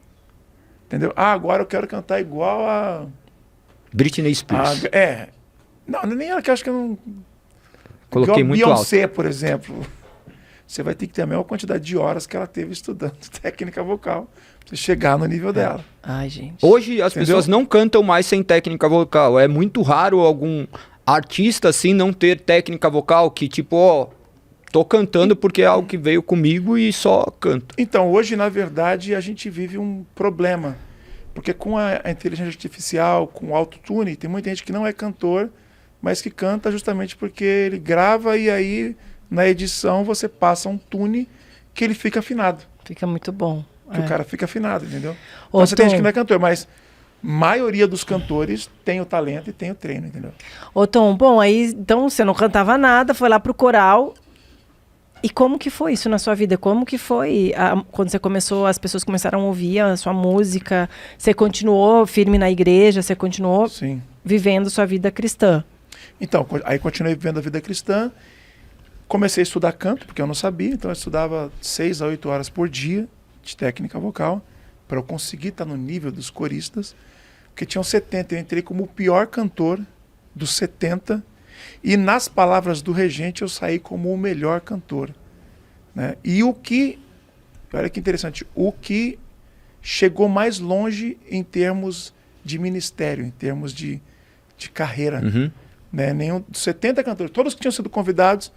C: Entendeu? Ah, agora eu quero cantar igual a...
B: Britney Spears.
C: Não, nem ela que eu acho que eu não...
B: Coloquei
C: igual
B: muito
C: Beyoncé,
B: alto.
C: por exemplo. Você vai ter que ter a mesma quantidade de horas que ela teve estudando técnica vocal pra você chegar no nível dela.
A: Ai, gente.
B: Hoje as
C: Entendeu?
B: pessoas não cantam mais sem técnica vocal. É muito raro algum artista assim não ter técnica vocal que tipo, ó, tô cantando porque é algo que veio comigo e só canto.
C: Então, hoje, na verdade, a gente vive um problema. Porque com a inteligência artificial, com o autotune, tem muita gente que não é cantor, mas que canta justamente porque ele grava e aí, na edição, você passa um tune que ele fica afinado.
A: Fica muito bom.
C: Que o cara fica afinado, entendeu?
A: Ô,
C: Então, você tem
A: Tom.
C: gente que não é cantor, mas maioria dos cantores tem o talento e tem o treino, entendeu?
A: Ô, Tom, bom, aí então você não cantava nada, foi lá pro coral. E como que foi isso na sua vida? Como que foi quando você começou, as pessoas começaram a ouvir a sua música? Você continuou firme na igreja? Você continuou
C: Sim.
A: vivendo sua vida cristã?
C: Então, aí continuei vivendo a vida cristã. Comecei a estudar canto, porque eu não sabia. Então, eu estudava 6 a 8 horas por dia de técnica vocal para eu conseguir estar no nível dos coristas. Porque tinham 70. Eu entrei como o pior cantor dos 70. E nas palavras do regente, eu saí como o melhor cantor. Né? E olha que interessante, o que chegou mais longe em termos de ministério, em termos de carreira.
B: Uhum.
C: Né? Nenhum dos 70 cantores, todos que tinham sido convidados,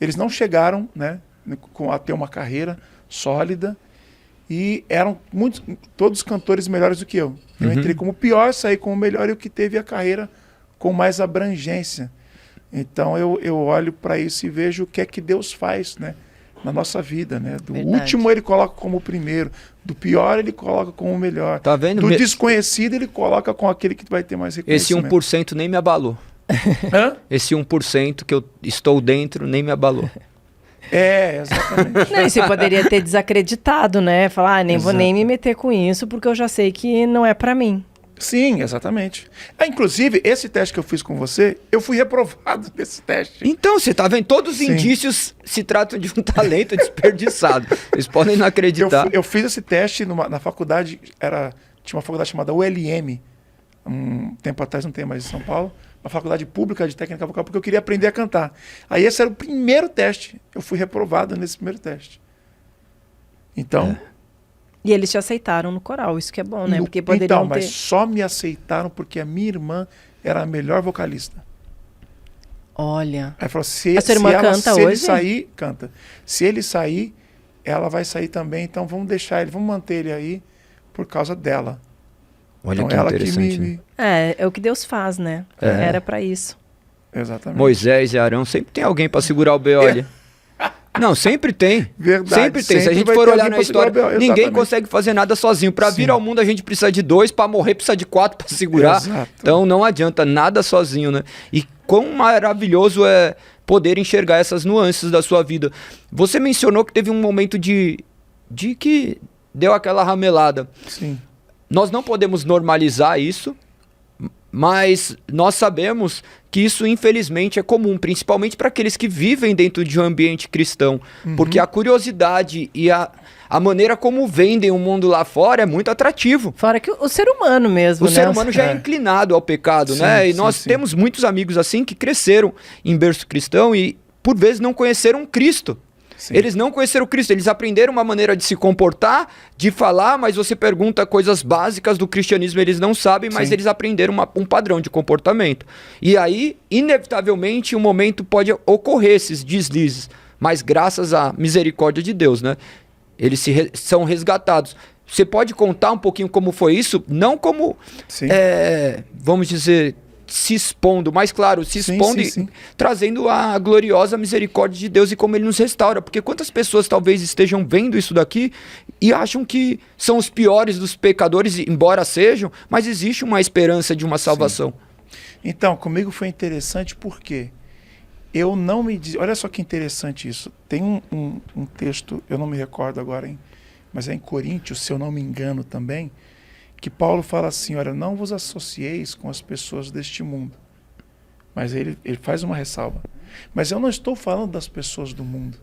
C: eles não chegaram, né, a ter uma carreira sólida e eram todos cantores melhores do que eu. Eu
B: Uhum.
C: entrei como o pior, saí como o melhor e o que teve a carreira com mais abrangência. Então eu olho para isso e vejo o que é que Deus faz, né, na nossa vida. Né? Do
A: Verdade.
C: último ele coloca como o primeiro, do pior ele coloca como o melhor.
B: Tá vendo?
C: Do desconhecido ele coloca com aquele que vai ter mais
B: Esse
C: reconhecimento.
B: 1% nem me abalou.
C: Hã?
B: Esse 1% que eu estou dentro nem me abalou.
C: Exatamente.
A: Não, e você poderia ter desacreditado, né? Falar, nem vou
C: Exato.
A: nem me meter com isso, porque eu já sei que não é pra mim.
C: Sim, exatamente. Inclusive, esse teste que eu fiz com você, eu fui reprovado nesse teste.
B: Então, você tá vendo? Todos os
C: Sim.
B: indícios se tratam de um talento desperdiçado. Eles podem não acreditar.
C: Eu fiz esse teste na faculdade, tinha uma faculdade chamada ULM, um tempo atrás, não tem mais em São Paulo, uma faculdade pública de técnica vocal, porque eu queria aprender a cantar. Aí esse era o primeiro teste. Eu fui reprovado nesse primeiro teste. Então...
A: E eles te aceitaram no coral, isso que é bom, né? Porque poderiam
C: então, mas só me aceitaram porque a minha irmã era a melhor vocalista.
A: Olha.
C: Aí falou,
A: A sua irmã canta
C: ele
A: hoje?
C: sair, canta. Se ele sair, ela vai sair também, então vamos deixar ele, vamos manter ele aí por causa dela.
B: Olha
C: então
B: que
C: ela
B: interessante.
C: me...
A: É o que Deus faz, né? Era pra isso.
C: Exatamente.
B: Moisés e Arão, sempre tem alguém pra segurar o B.O. ali. Não, sempre tem.
C: Verdade.
B: Sempre tem. Se a
C: sempre
B: gente
C: vai
B: for
C: ter
B: olhar
C: alguém
B: na
C: pra segurar
B: história,
C: o B.O.,
B: ninguém
C: exatamente.
B: consegue fazer nada sozinho. Pra vir ao mundo a gente precisa de 2, pra morrer precisa de 4 pra segurar.
C: Exato.
B: Então não adianta nada sozinho, né? E quão maravilhoso é poder enxergar essas nuances da sua vida. Você mencionou que teve um momento de que deu aquela ramelada.
C: Sim.
B: Nós não podemos normalizar isso, mas nós sabemos que isso infelizmente é comum, principalmente para aqueles que vivem dentro de um ambiente cristão, porque a curiosidade e a maneira como vendem o mundo lá fora é muito atrativo.
A: Fora que o ser humano mesmo,
B: O
A: né?
B: ser humano já é inclinado ao pecado,
C: Sim,
B: né? E
C: sim,
B: nós
C: sim.
B: temos muitos amigos assim que cresceram em berço cristão e por vezes não conheceram Cristo.
C: Sim.
B: Eles não conheceram Cristo, eles aprenderam uma maneira de se comportar, de falar, mas você pergunta coisas básicas do cristianismo, eles não sabem, mas
C: Sim.
B: eles aprenderam um padrão de comportamento. E aí, inevitavelmente, um momento pode ocorrer esses deslizes, mas graças à misericórdia de Deus, né? Eles são resgatados. Você pode contar um pouquinho como foi isso? Não como,
C: Sim.
B: vamos dizer, se expondo, mas claro, se
C: Sim,
B: expondo
C: sim,
B: e
C: sim.
B: trazendo a gloriosa misericórdia de Deus e como Ele nos restaura. Porque quantas pessoas talvez estejam vendo isso daqui e acham que são os piores dos pecadores, embora sejam, mas existe uma esperança de uma salvação.
C: Então, comigo foi interessante porque eu não me... Olha só que interessante isso. Tem um texto, eu não me recordo agora, mas é em Coríntios, se eu não me engano também, que Paulo fala assim, olha, não vos associeis com as pessoas deste mundo. Mas ele faz uma ressalva. Mas eu não estou falando das pessoas do mundo.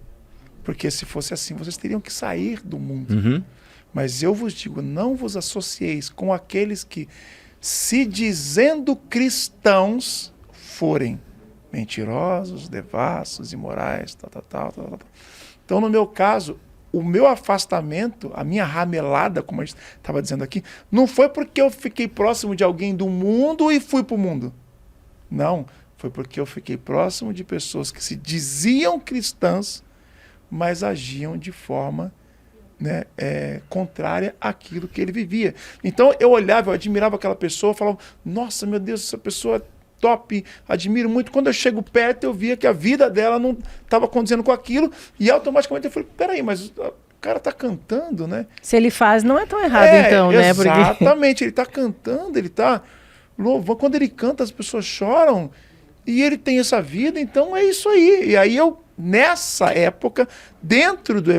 C: Porque se fosse assim, vocês teriam que sair do mundo.
B: Uhum.
C: Mas eu vos digo, não vos associeis com aqueles que, se dizendo cristãos, forem mentirosos, devassos, imorais, tal. Então, no meu caso, o meu afastamento, a minha ramelada, como a gente estava dizendo aqui, não foi porque eu fiquei próximo de alguém do mundo e fui para o mundo. Não, foi porque eu fiquei próximo de pessoas que se diziam cristãs, mas agiam de forma, né, contrária àquilo que ele vivia. Então eu olhava, eu admirava aquela pessoa, falava, nossa, meu Deus, essa pessoa é top, admiro muito. Quando eu chego perto, eu via que a vida dela não estava condizendo com aquilo, e automaticamente eu falei, peraí, mas o cara está cantando, né?
A: Se ele faz, não é tão errado, então, né? Porque...
C: Exatamente, ele está cantando, ele está louvando. Quando ele canta, as pessoas choram, e ele tem essa vida, então é isso aí. E aí eu, nessa época, dentro do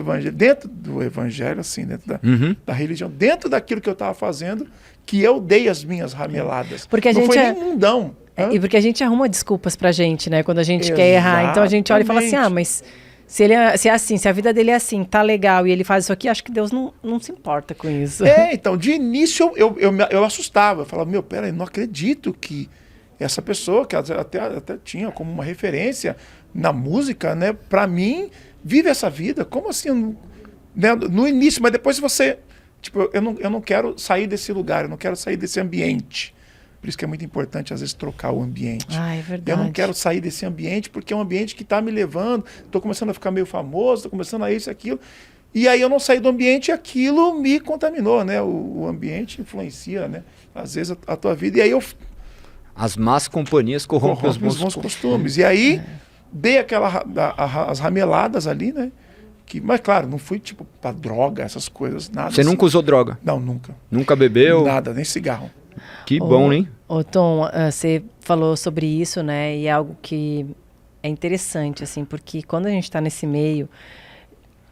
C: evangelho, assim, dentro da religião, dentro daquilo que eu estava fazendo, que eu dei as minhas rameladas.
A: Porque a
C: não
A: gente
C: foi nem mundão.
A: E porque a gente arruma desculpas pra gente, né? Quando a gente quer errar. Então a gente olha e fala assim, mas se é assim, se a vida dele é assim, tá legal, e ele faz isso aqui, acho que Deus não se importa com isso.
C: Então, de início eu assustava. Eu falava, meu, peraí, não acredito que essa pessoa, que até tinha como uma referência na música, né? Pra mim, vive essa vida. Como assim? Né? No início, mas depois você... Tipo, eu não quero sair desse lugar, eu não quero sair desse ambiente. Por isso que é muito importante, às vezes, trocar o ambiente.
A: Ah, é verdade.
C: Eu não quero sair desse ambiente porque é um ambiente que está me levando, estou começando a ficar meio famoso, estou começando a isso e aquilo. E aí eu não saí do ambiente e aquilo me contaminou, né? O ambiente influencia, né? Às vezes, a tua vida. E aí eu...
B: As más companhias corrompem os bons
C: costumes. E aí, dei as rameladas ali, né? Mas, claro, não fui, tipo, pra droga, essas coisas, nada.
B: Você nunca usou droga?
C: Não, nunca.
B: Nunca bebeu?
C: Nada, nem cigarro.
B: Que bom, hein?
A: Ô, Tom, você falou sobre isso, né? E é algo que é interessante, assim, porque quando a gente está nesse meio,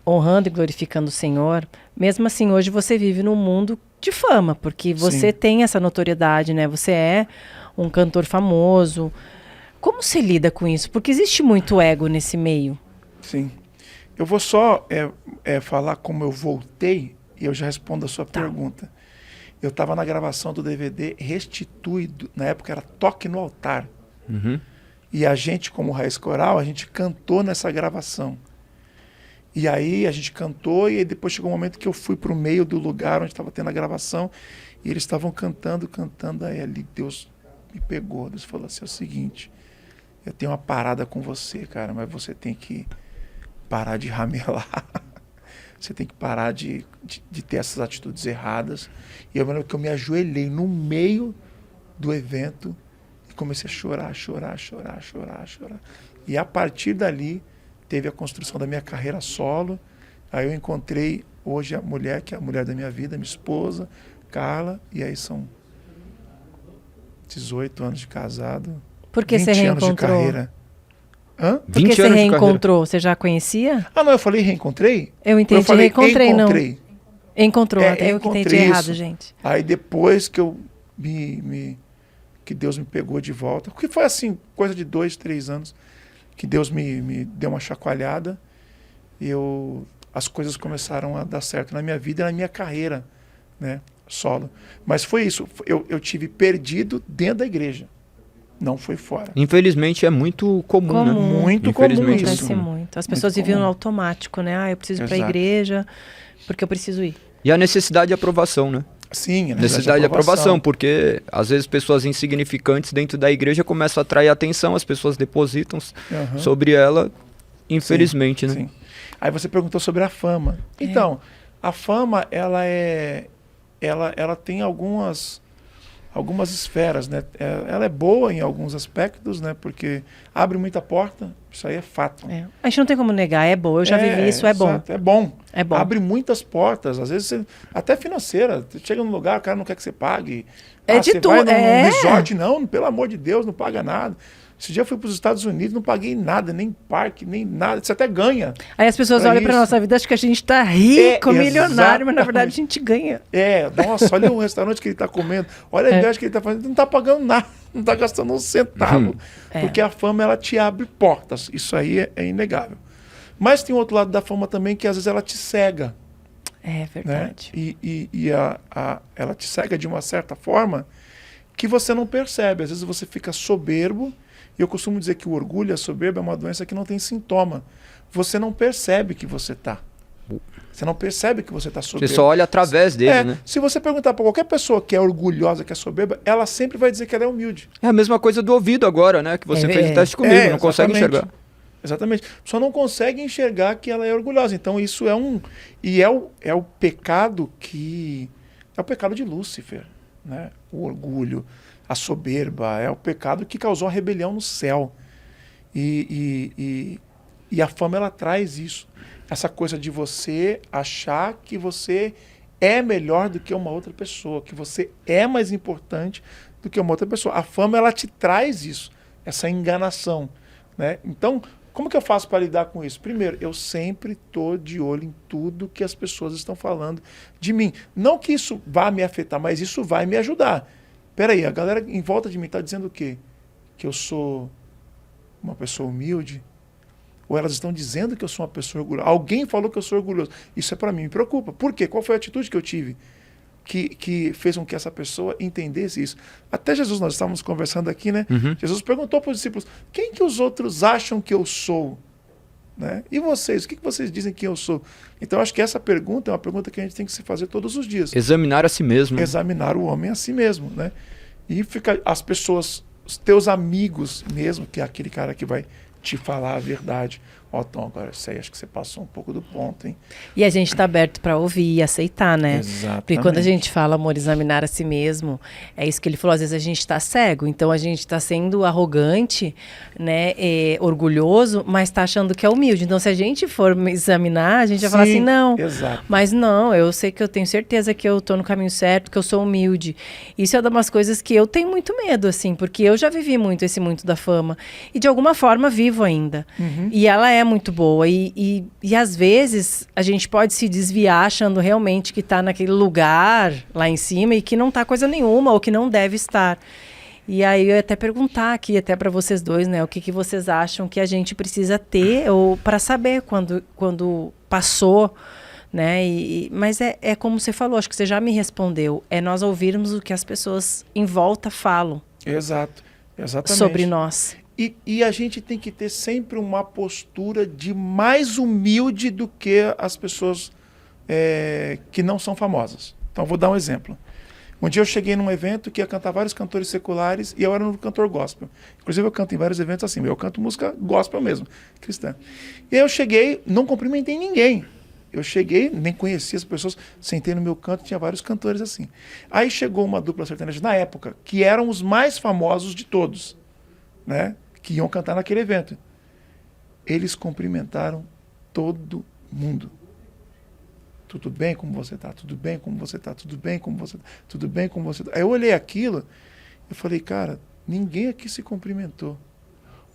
A: honrando e glorificando o Senhor, mesmo assim, hoje você vive num mundo de fama, porque você
C: Sim.
A: tem essa notoriedade, né? Você é um cantor famoso. Como você lida com isso? Porque existe muito ego nesse meio.
C: Sim. Eu vou só falar como eu voltei e eu já respondo a sua pergunta. Eu estava na gravação do DVD Restituído, na época era Toque no Altar.
B: Uhum.
C: E a gente, como Raiz Coral, a gente cantou nessa gravação. E aí a gente cantou e aí depois chegou um momento que eu fui para o meio do lugar onde estava tendo a gravação e eles estavam cantando, aí ali Deus me pegou. Deus falou assim, é o seguinte, eu tenho uma parada com você, cara, mas você tem que parar de ramelar. Você tem que parar de ter essas atitudes erradas. E eu lembro que eu me ajoelhei no meio do evento e comecei a chorar. E a partir dali teve a construção da minha carreira solo. Aí eu encontrei hoje a mulher, que é a mulher da minha vida, minha esposa, Carla, e aí são 18 anos de casado.
A: Por que
C: 20
A: você
C: anos de
A: reencontrou?
C: carreira. Hã?
A: Por que
B: 20
A: você
B: anos de carreira.
A: reencontrou? Você já conhecia?
C: Ah, não, eu falei reencontrei?
A: Eu entendi,
C: Eu falei
A: reencontrei,
C: encontrei.
A: não. Encontrou,
C: É,
A: até eu que entendi
C: encontrei
A: errado,
C: isso.
A: gente.
C: Aí depois que eu que Deus me pegou de volta, porque foi assim, coisa de 2, 3 anos, que Deus me deu uma chacoalhada e as coisas começaram a dar certo na minha vida e na minha carreira, né, solo. Mas foi isso, eu tive perdido dentro da igreja, não foi fora.
B: Infelizmente é muito comum, né?
C: Muito comum
B: Infelizmente,
C: isso.
A: Acontece muito. As pessoas
C: Muito
A: viviam no
C: comum.
A: automático, né? Ah, eu preciso ir pra
C: Exato.
A: igreja porque eu preciso ir.
B: E a necessidade de aprovação, né?
C: Sim, a
B: Necessidade de aprovação, porque às vezes pessoas insignificantes dentro da igreja começam a atrair atenção, as pessoas depositam
C: Aham.
B: sobre ela, infelizmente, né?
C: Sim. Aí você perguntou sobre a fama. Então, a fama, ela tem algumas esferas, né? Ela é boa em alguns aspectos, né? Porque abre muita porta, isso aí é fato.
A: É. A gente não tem como negar, é bom. Eu já vivi isso, é bom.
C: Exato, é bom.
A: É bom.
C: Abre muitas portas, às vezes até financeira. Você chega num lugar, o cara não quer que você pague.
A: É de
C: você
A: tudo,
C: vai num
A: é.
C: resort, não, pelo amor de Deus, não paga nada. Esse dia eu fui para os Estados Unidos, não paguei nada, nem parque, nem nada. Você até ganha.
A: Aí as pessoas
C: Pra
A: olham pra
C: isso.
A: nossa vida, acham que a gente tá rico, milionário, mas na
C: exatamente.
A: verdade a gente ganha.
C: Nossa, olha o restaurante que ele está comendo, olha a viagem que ele está fazendo, não está pagando nada, não está gastando um centavo. Porque a fama, ela te abre portas, isso aí é inegável. Mas tem outro lado da fama também, que às vezes ela te cega.
A: É
C: Né?
A: verdade.
C: Ela te cega de uma certa forma que você não percebe. Às vezes você fica soberbo, e eu costumo dizer que o orgulho e a soberba é uma doença que não tem sintoma. Você não percebe que você está. Você não percebe que você está soberbo.
B: Você só olha através dele, né?
C: Se você perguntar para qualquer pessoa que é orgulhosa, que é soberba, ela sempre vai dizer que ela é humilde.
B: É a mesma coisa do ouvido agora, né? Que você fez o teste comigo, não consegue
C: exatamente.
B: enxergar.
C: Exatamente. Só não consegue enxergar que ela é orgulhosa. Então isso é o pecado que... É o pecado de Lúcifer, né? O orgulho, a soberba, é o pecado que causou a rebelião no céu. E a fama, ela traz isso. Essa coisa de você achar que você é melhor do que uma outra pessoa, que você é mais importante do que uma outra pessoa. A fama, ela te traz isso, essa enganação, né? Então, como que eu faço para lidar com isso? Primeiro, eu sempre estou de olho em tudo que as pessoas estão falando de mim. Não que isso vá me afetar, mas isso vai me ajudar. Peraí, a galera em volta de mim está dizendo o quê? Que eu sou uma pessoa humilde? Ou elas estão dizendo que eu sou uma pessoa orgulhosa? Alguém falou que eu sou orgulhoso. Isso é para mim, me preocupa. Por quê? Qual foi a atitude que eu tive que fez com que essa pessoa entendesse isso? Até Jesus, nós estávamos conversando aqui, né? Jesus perguntou para os discípulos, quem que os outros acham que eu sou? Né? E vocês, o que vocês dizem que eu sou? Então, acho que essa pergunta é uma pergunta que a gente tem que se fazer todos os dias.
B: Examinar a si mesmo.
C: Examinar o homem a si mesmo, né? E fica as pessoas, os teus amigos mesmo, que é aquele cara que vai te falar a verdade. Ó, Tom, agora isso aí, acho que você passou um pouco do ponto, hein?
A: E a gente tá aberto para ouvir e aceitar, né?
C: Exatamente.
A: Porque quando a gente fala, amor, examinar a si mesmo, é isso que ele falou, às vezes a gente tá cego, então a gente tá sendo arrogante, né, orgulhoso, mas tá achando que é humilde. Então se a gente for examinar, a gente vai falar assim, não,
C: exato.
A: mas não, eu sei que eu tenho certeza que eu tô no caminho certo, que eu sou humilde. Isso é uma das coisas que eu tenho muito medo, assim, porque eu já vivi muito esse muito da fama. E de alguma forma vivo vivo ainda.
C: Uhum.
A: E ela é muito boa. E às vezes a gente pode se desviar achando realmente que está naquele lugar lá em cima e que não está coisa nenhuma ou que não deve estar. E aí eu ia até perguntar aqui, até para vocês dois, né? O que vocês acham que a gente precisa ter ou para saber quando passou, né? Mas é como você falou, acho que você já me respondeu. É nós ouvirmos o que as pessoas em volta falam.
C: Exato, exatamente.
A: Sobre nós.
C: E a gente tem que ter sempre uma postura de mais humilde do que as pessoas que não são famosas. Então, vou dar um exemplo. Um dia eu cheguei num evento que ia cantar vários cantores seculares e eu era um cantor gospel. Inclusive eu canto em vários eventos assim, eu canto música gospel mesmo, cristã. E aí eu cheguei, não cumprimentei ninguém. Eu cheguei, nem conhecia as pessoas, sentei no meu canto, tinha vários cantores assim. Aí chegou uma dupla sertaneja na época, que eram os mais famosos de todos, né? Que iam cantar naquele evento. Eles cumprimentaram todo mundo. Tudo bem como você está? Tudo bem como você está? Tudo bem como você está? Tudo bem como você está? Aí eu olhei aquilo, eu falei, cara, ninguém aqui se cumprimentou.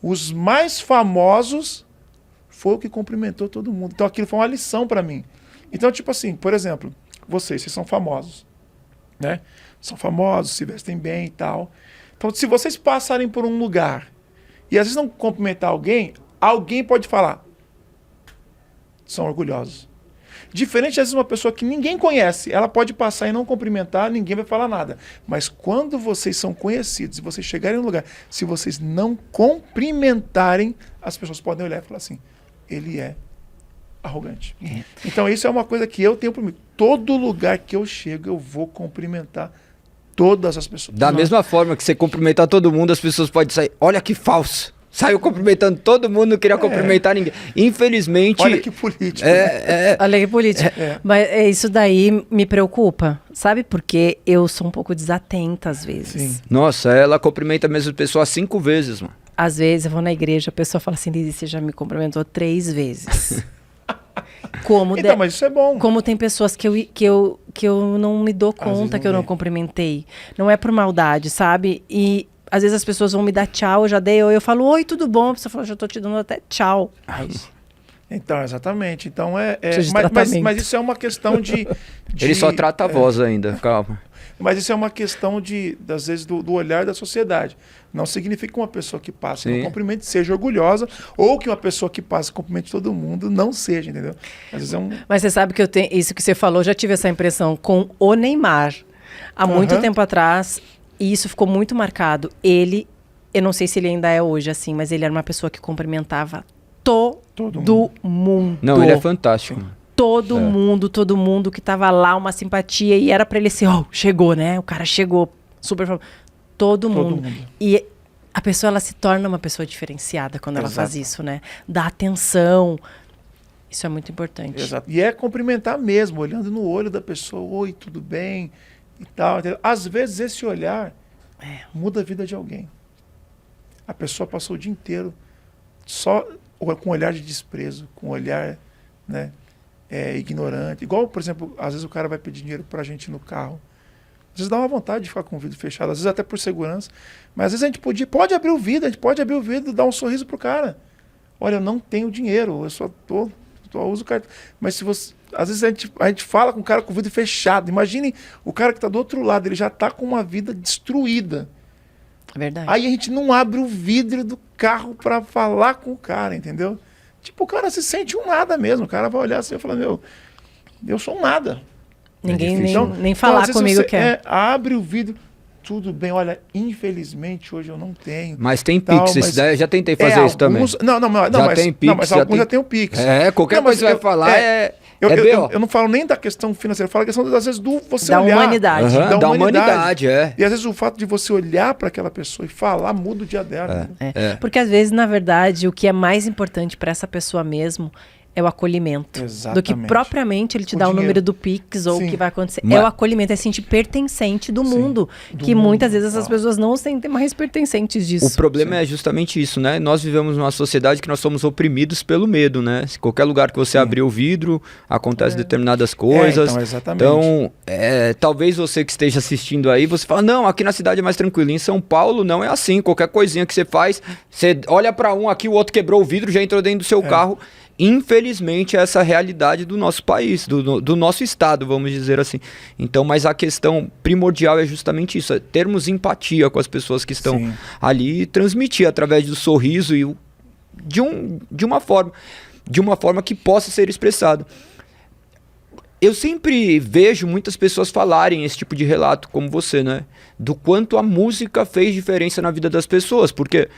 C: Os mais famosos foi o que cumprimentou todo mundo. Então aquilo foi uma lição para mim. Então, tipo assim, por exemplo, vocês são famosos, né? São famosos, se vestem bem e tal. Então, se vocês passarem por um lugar e às vezes não cumprimentar alguém, alguém pode falar, são orgulhosos. Diferente, às vezes, uma pessoa que ninguém conhece, ela pode passar e não cumprimentar, ninguém vai falar nada. Mas quando vocês são conhecidos e vocês chegarem no lugar, se vocês não cumprimentarem, as pessoas podem olhar e falar assim, ele é arrogante. Então isso é uma coisa que eu tenho para mim. Todo lugar que eu chego, eu vou cumprimentar todas as pessoas.
B: Da mesma forma que você cumprimentar todo mundo, as pessoas podem sair, olha que falso. Saiu cumprimentando todo mundo, não queria cumprimentar ninguém. Infelizmente...
C: Olha que político.
A: Olha que político. Mas isso daí me preocupa. Sabe por quê? Eu sou um pouco desatenta às vezes.
C: Sim.
B: Nossa, ela cumprimenta a mesma pessoa 5 vezes, mano.
A: Às vezes eu vou na igreja, a pessoa fala assim, Lizy, você já me cumprimentou 3 vezes.
C: Mas isso é bom.
A: Como tem pessoas que eu não me dou conta que eu não cumprimentei. Não é por maldade, sabe? E às vezes as pessoas vão me dar tchau, eu já dei, eu falo, oi, tudo bom? A pessoa fala, já tô te dando até tchau.
C: Então, exatamente. Então, mas isso é uma questão de
B: Ele só trata a voz ainda, calma.
C: Mas isso é uma questão às vezes, do olhar da sociedade. Não significa que uma pessoa que passa e não cumprimente seja orgulhosa, ou que uma pessoa que passa e cumprimente todo mundo não seja, entendeu? Às vezes
A: Mas você sabe que eu tenho isso que você falou, já tive essa impressão com o Neymar. Há muito tempo atrás, e isso ficou muito marcado. Ele, eu não sei se ele ainda é hoje assim, mas ele era uma pessoa que cumprimentava todo mundo.
B: Não, ele é fantástico.
A: Todo mundo que tava lá, uma simpatia, e era pra ele ser, chegou, né? O cara chegou, super famoso. Todo mundo. E a pessoa, ela se torna uma pessoa diferenciada quando ela faz isso, né? Dá atenção. Isso é muito importante.
C: Exato. E é cumprimentar mesmo, olhando no olho da pessoa, oi, tudo bem? E tal. Às vezes esse olhar muda a vida de alguém. A pessoa passou o dia inteiro só com um olhar de desprezo, com um olhar, né, ignorante. Igual, por exemplo, às vezes o cara vai pedir dinheiro pra gente no carro. Às vezes dá uma vontade de ficar com o vidro fechado, às vezes até por segurança. Mas às vezes a gente pode abrir o vidro, e dar um sorriso pro cara. Olha, eu não tenho dinheiro, eu só uso o cartão. Mas se você... Às vezes a gente fala com o cara com o vidro fechado. Imagine o cara que está do outro lado, ele já está com uma vida destruída.
A: É verdade.
C: Aí a gente não abre o vidro do carro para falar com o cara, entendeu? Tipo, o cara se sente um nada mesmo. O cara vai olhar assim e falar, eu sou um nada.
A: Ninguém nem falar comigo
C: você
A: quer.
C: Abre o vidro, tudo bem, olha, infelizmente hoje eu não tenho.
B: Mas tem Pix, esse daí eu já tentei fazer isso também.
C: Mas alguns já tem o Pix.
B: Qualquer coisa que você vai falar
C: eu não falo nem da questão financeira, eu falo da questão, às vezes, do você
A: da
C: olhar.
A: Humanidade.
B: Da humanidade,
C: E às vezes o fato de você olhar para aquela pessoa e falar muda o dia dela.
A: Porque às vezes, na verdade, o que é mais importante para essa pessoa mesmo é o acolhimento.
C: Exatamente.
A: Do que propriamente ele te
C: O
A: dá o
C: dinheiro.
A: número do Pix ou o
C: Sim.
A: que vai acontecer.
B: Mas-
A: É o acolhimento, é sentir pertencente do
C: Sim.
A: mundo.
C: Do
A: Que
C: mundo.
A: muitas vezes as
C: Ó.
A: pessoas não se sentem mais pertencentes disso.
B: O problema é justamente isso, né? Nós vivemos numa sociedade que nós somos oprimidos pelo medo, né? Se qualquer lugar que você abrir o vidro, acontece determinadas coisas.
C: Então, exatamente.
B: Então, talvez você que esteja assistindo aí, você fala, não, aqui na cidade é mais tranquilo. Em São Paulo não é assim. Qualquer coisinha que você faz, você olha pra um aqui, o outro quebrou o vidro, já entrou dentro do seu carro. Infelizmente, essa é a realidade do nosso país, do nosso estado, vamos dizer assim. Então, mas a questão primordial é justamente isso, é termos empatia com as pessoas que estão
C: Sim.
B: ali e transmitir através do sorriso e de uma forma que possa ser expressada. Eu sempre vejo muitas pessoas falarem esse tipo de relato, como você, né? Do quanto a música fez diferença na vida das pessoas, porque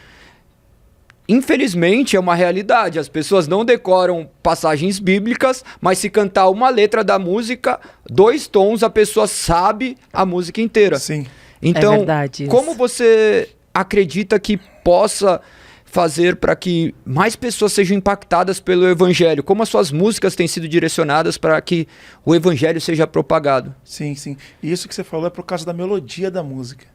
B: infelizmente é uma realidade. As pessoas não decoram passagens bíblicas, mas se cantar uma letra da música, 2 tons, a pessoa sabe a música inteira.
C: Sim.
B: Então,
A: É verdade isso.
B: como você acredita que possa fazer para que mais pessoas sejam impactadas pelo evangelho? Como as suas músicas têm sido direcionadas para que o evangelho seja propagado?
C: Sim, sim. E isso que você falou é por causa da melodia da música.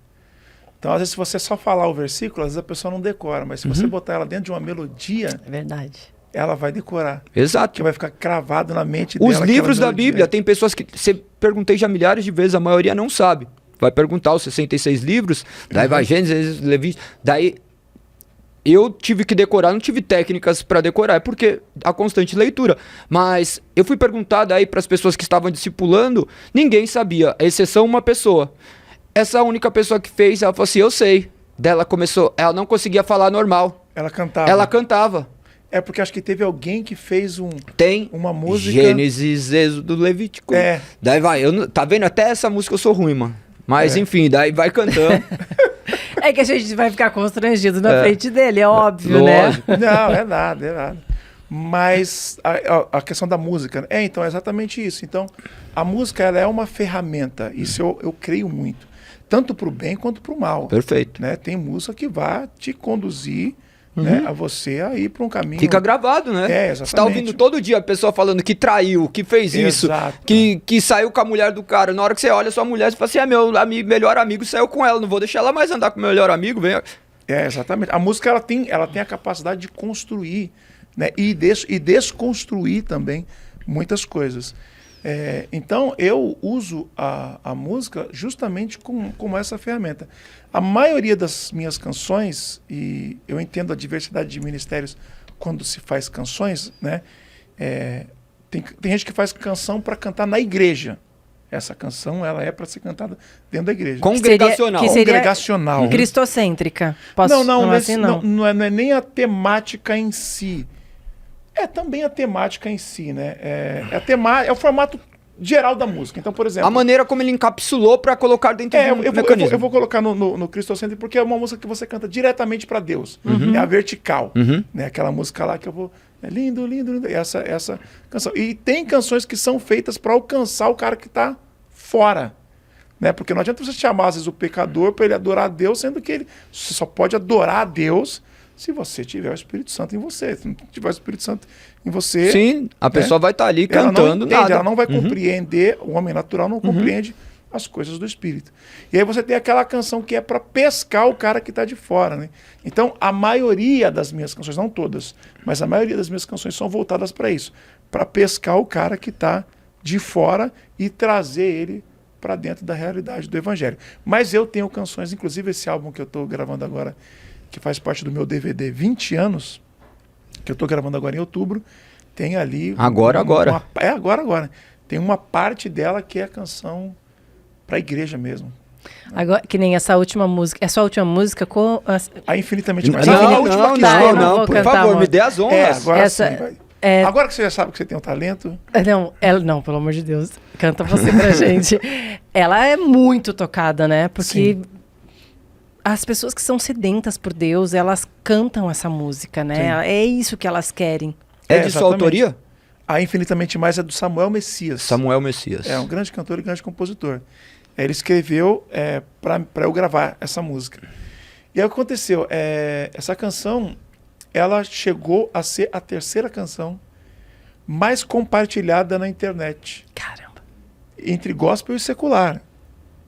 C: Então, às vezes, se você só falar o versículo, às vezes a pessoa não decora. Mas se você botar ela dentro de uma melodia,
A: É verdade.
C: ela vai decorar.
B: Exato.
C: Que vai ficar cravado na mente
B: Os
C: dela.
B: livros
C: aquela
B: da
C: melodia.
B: Bíblia, tem pessoas que... Você perguntei já milhares de vezes, a maioria não sabe. Vai perguntar os 66 livros, daí vai Gênesis, Levítico, daí... Eu tive que decorar, não tive técnicas para decorar, é porque a constante leitura. Mas eu fui perguntar daí para as pessoas que estavam discipulando, ninguém sabia, a exceção uma pessoa. Essa única pessoa que fez, ela falou assim, eu sei. Daí ela começou, ela não conseguia falar normal.
C: Ela cantava.
B: Ela cantava.
C: É porque acho que teve alguém que fez
B: Tem
C: uma música...
B: Gênesis, Êxodo, Levítico.
C: É.
B: Daí vai, tá vendo? Até essa música eu sou ruim, mano. Mas enfim, daí vai cantando.
A: É que a gente vai ficar constrangido na frente dele, é óbvio,
B: Lógico.
A: né?
C: Não, é nada, é nada. Mas a questão da música... então, é exatamente isso. Então, a música, ela é uma ferramenta. Isso eu creio muito. Tanto para o bem quanto para o mal.
B: Perfeito.
C: Né? Tem música que vai te conduzir né, a você a ir para um caminho...
B: Fica gravado, né?
C: É,
B: Você tá ouvindo
C: exatamente.
B: todo dia a pessoa falando que traiu, que fez isso,
C: Exato.
B: que saiu com a mulher do cara. Na hora que você olha a sua mulher, você fala assim, é meu melhor amigo, saiu com ela, não vou deixar ela mais andar com o meu melhor amigo, vem.
C: É, exatamente. A música ela tem a capacidade de construir, né? E desconstruir também muitas coisas. Então, eu uso a música justamente como essa ferramenta. A maioria das minhas canções, e eu entendo a diversidade de ministérios quando se faz canções, né? Tem gente que faz canção para cantar na igreja. Essa canção ela é para ser cantada dentro da igreja.
B: Congregacional.
A: Que seria
C: Congregacional.
A: Cristocêntrica.
C: Não,
A: assim,
C: não é nem a temática em si. É também a temática em si, né? É o formato geral da música. Então, por exemplo...
B: A maneira como ele encapsulou pra colocar dentro do mecanismo.
C: eu vou colocar no Cristocêntrico porque é uma música que você canta diretamente para Deus. É a vertical. Né? Aquela música lá que eu vou... lindo, lindo, lindo. Essa canção. E tem canções que são feitas para alcançar o cara que está fora. Né? Porque não adianta você chamar, às vezes, o pecador para ele adorar a Deus, sendo que você só pode adorar a Deus se você tiver o Espírito Santo em você. Se não tiver o Espírito Santo em você...
B: Sim, a pessoa vai estar ali cantando
C: ela não entende,
B: nada.
C: ela não vai compreender, o homem natural não compreende as coisas do Espírito. E aí você tem aquela canção que é para pescar o cara que está de fora. Né? Então, a maioria das minhas canções, não todas, mas a maioria das minhas canções são voltadas para isso. Para pescar o cara que está de fora e trazer ele para dentro da realidade do Evangelho. Mas eu tenho canções, inclusive esse álbum que eu estou gravando agora, que faz parte do meu DVD 20 anos, que eu estou gravando agora em outubro, tem ali...
B: Agora.
C: Agora. Tem uma parte dela que é canção para a igreja mesmo.
A: Agora, que nem essa última música. Essa última música com...
C: A Infinitamente Mais.
B: Não, por favor, me dê as honras.
C: Agora
A: essa,
C: sim, vai. Agora que você já sabe que você tem um talento...
A: Não, pelo amor de Deus. Canta você pra gente. Ela é muito tocada, né? Porque...
C: Sim.
A: As pessoas que são sedentas por Deus, elas cantam essa música, né?
C: Sim.
A: É isso que elas querem.
B: É de sua autoria?
C: A Infinitamente Mais é do Samuel Messias.
B: Samuel Messias.
C: É um grande cantor e grande compositor. Ele escreveu para eu gravar essa música. E aí o que aconteceu? Essa canção, ela chegou a ser a terceira canção mais compartilhada na internet.
A: Caramba.
C: Entre gospel e secular.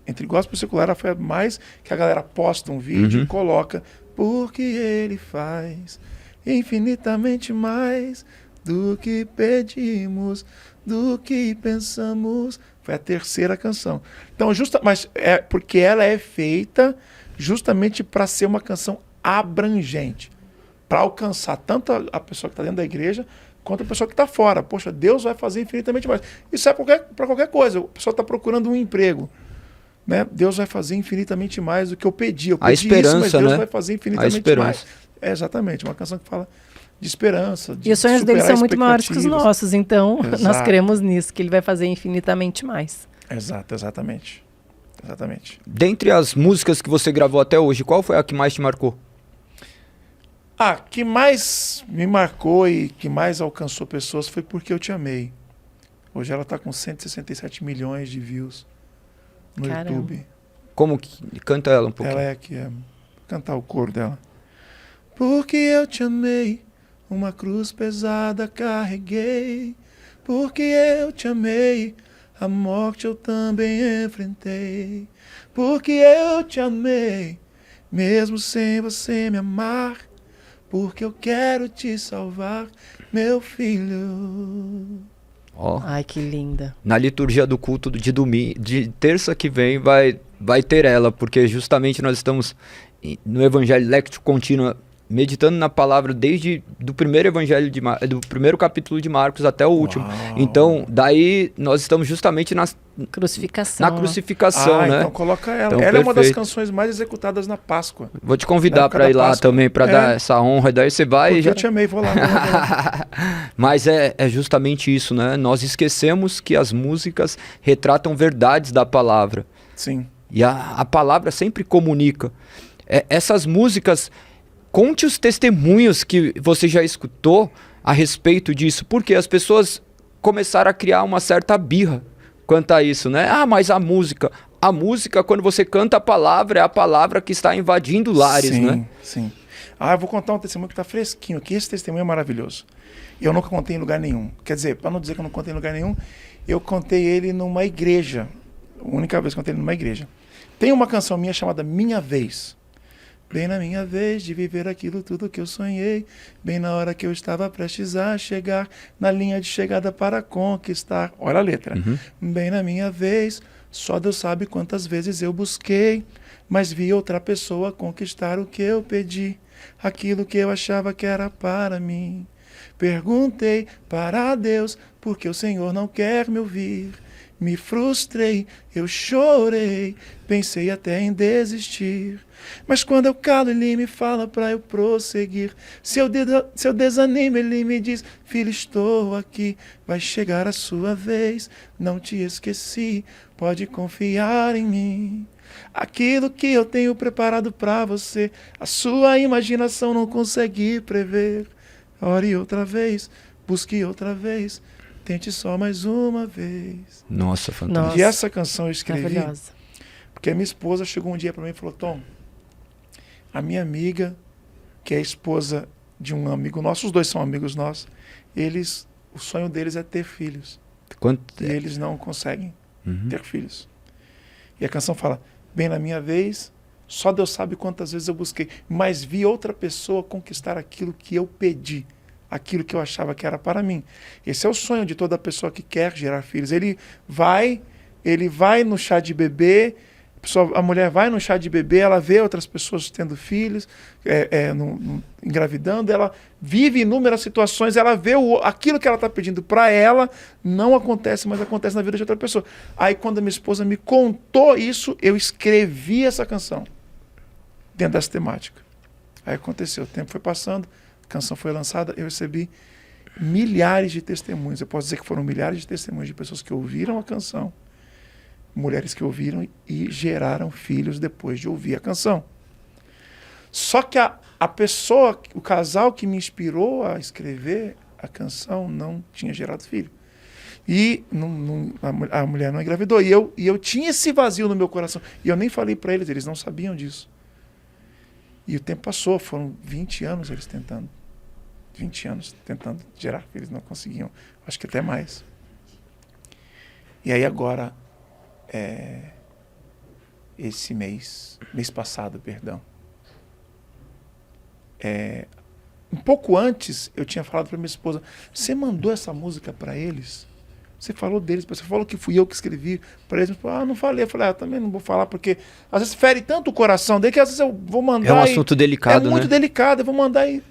C: Entre gospel e secular, ela foi a mais que a galera posta um vídeo e coloca porque ele faz infinitamente mais do que pedimos, do que pensamos. Foi a terceira canção. Então, mas é porque ela é feita justamente para ser uma canção abrangente, para alcançar tanto a pessoa que está dentro da igreja quanto a pessoa que está fora. Poxa, Deus vai fazer infinitamente mais. Isso é para qualquer coisa. A pessoa está procurando um emprego. Né? Deus vai fazer infinitamente mais do que eu pedi. Eu pedi
B: a esperança,
C: isso, mas Deus
B: né?
C: vai fazer infinitamente mais. É exatamente, uma canção que fala de esperança.
A: E os sonhos dele são muito maiores que os nossos, então nós cremos nisso, que ele vai fazer infinitamente mais.
C: Exatamente.
B: Dentre as músicas que você gravou até hoje, qual foi a que mais te marcou?
C: A que mais me marcou e que mais alcançou pessoas foi Porque Eu Te Amei. Hoje ela está com 167 milhões de views no YouTube.
B: Como que canta ela um pouquinho?
C: Ela é aqui, vou cantar o coro dela. Porque eu te amei, uma cruz pesada carreguei. Porque eu te amei, a morte eu também enfrentei. Porque eu te amei, mesmo sem você me amar. Porque eu quero te salvar, meu filho.
A: Ai, que linda.
B: Na liturgia do culto de domingo, de terça que vem, vai ter ela, porque justamente nós estamos no Evangelho Lectio Continua, meditando na palavra desde do primeiro evangelho do primeiro capítulo de Marcos até o último. Então, daí nós estamos justamente na crucificação, né?
C: Então coloca ela.
B: Então,
C: ela é uma das canções mais executadas na Páscoa.
B: Vou te convidar para ir lá também, para dar essa honra. Daí você vai.
C: Porque eu te amei, vou lá.
B: Mas é justamente isso, né? Nós esquecemos que as músicas retratam verdades da palavra.
C: Sim.
B: E a palavra sempre comunica. Essas músicas, conte os testemunhos que você já escutou a respeito disso, porque as pessoas começaram a criar uma certa birra quanto a isso, né? Mas a música, quando você canta a palavra, é a palavra que está invadindo lares, né?
C: Sim. Eu vou contar um testemunho que está fresquinho aqui. Esse testemunho é maravilhoso. Eu nunca contei em lugar nenhum. Quer dizer, para não dizer que eu não contei em lugar nenhum, eu contei ele numa igreja. A única vez que eu contei ele numa igreja. Tem uma canção minha chamada Minha Vez. Bem na minha vez de viver aquilo tudo que eu sonhei, bem na hora que eu estava prestes a chegar, na linha de chegada para conquistar. Olha a letra. Bem na minha vez, só Deus sabe quantas vezes eu busquei, mas vi outra pessoa conquistar o que eu pedi, aquilo que eu achava que era para mim. Perguntei para Deus, porque o Senhor não quer me ouvir. Me frustrei, eu chorei, pensei até em desistir. Mas quando eu calo, ele me fala para eu prosseguir. Se eu desanimo, ele me diz: filho, estou aqui, vai chegar a sua vez. Não te esqueci, pode confiar em mim. Aquilo que eu tenho preparado para você, a sua imaginação não consegue prever. Ore outra vez, busque outra vez. Tente só mais uma vez.
B: Nossa, fantástico.
C: E essa canção eu escrevi porque a minha esposa chegou um dia para mim e falou: Tom, a minha amiga, que é a esposa de um amigo nosso, os dois são amigos nossos, o sonho deles é ter filhos. E eles não conseguem ter filhos. E a canção fala: bem na minha vez, só Deus sabe quantas vezes eu busquei, mas vi outra pessoa conquistar aquilo que eu pedi, aquilo que eu achava que era para mim. Esse é o sonho de toda pessoa que quer gerar filhos. Ele vai no chá de bebê, a mulher vai no chá de bebê, ela vê outras pessoas tendo filhos, engravidando, ela vive inúmeras situações, ela vê aquilo que ela está pedindo para ela, não acontece, mas acontece na vida de outra pessoa. Aí quando a minha esposa me contou isso, eu escrevi essa canção dentro dessa temática. Aí aconteceu, o tempo foi passando, a canção foi lançada, eu recebi milhares de testemunhos. Eu posso dizer que foram milhares de testemunhos de pessoas que ouviram a canção, mulheres que ouviram e geraram filhos depois de ouvir a canção. Só que a pessoa, o casal que me inspirou a escrever a canção não tinha gerado filho. E a mulher não engravidou. E eu tinha esse vazio no meu coração. E eu nem falei para eles não sabiam disso. E o tempo passou, foram 20 anos eles tentando. 20 anos tentando gerar filhos, não conseguiam. Acho que até mais. E aí agora, esse mês passado, perdão, um pouco antes eu tinha falado para minha esposa, você mandou essa música para eles? Você falou deles, você falou que fui eu que escrevi para eles. Não falei. Eu falei, também não vou falar, porque às vezes fere tanto o coração dele que às vezes eu vou mandar.
B: É um assunto delicado,
C: né? É muito delicado, eu vou mandar e...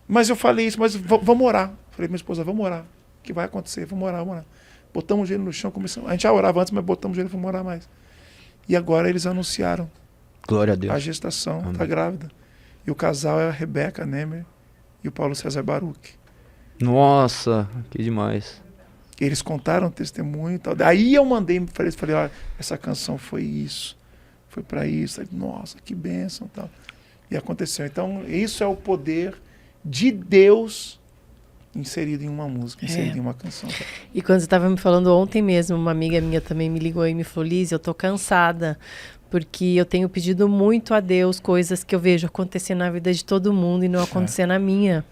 C: Mas eu falei isso, mas vamos orar. Falei, minha esposa, vamos orar. O que vai acontecer? Vamos orar. Botamos o joelho no chão, começamos. A gente já orava antes, mas botamos o joelho e vamos orar mais. E agora eles anunciaram.
B: Glória a Deus.
C: A gestação, está grávida. E o casal é a Rebeca Nemer e o Paulo César Baruch.
B: Nossa, que demais.
C: Eles contaram o testemunho e tal. Daí eu mandei, falei, olha, essa canção foi isso. Foi para isso. Aí, nossa, que bênção e tal. E aconteceu. Então, isso é o poder de Deus inserido em uma música, inserido em uma canção.
A: E quando você estava me falando ontem mesmo, uma amiga minha também me ligou e me falou, Liz, eu tô cansada, porque eu tenho pedido muito a Deus coisas que eu vejo acontecer na vida de todo mundo e não acontecer na minha.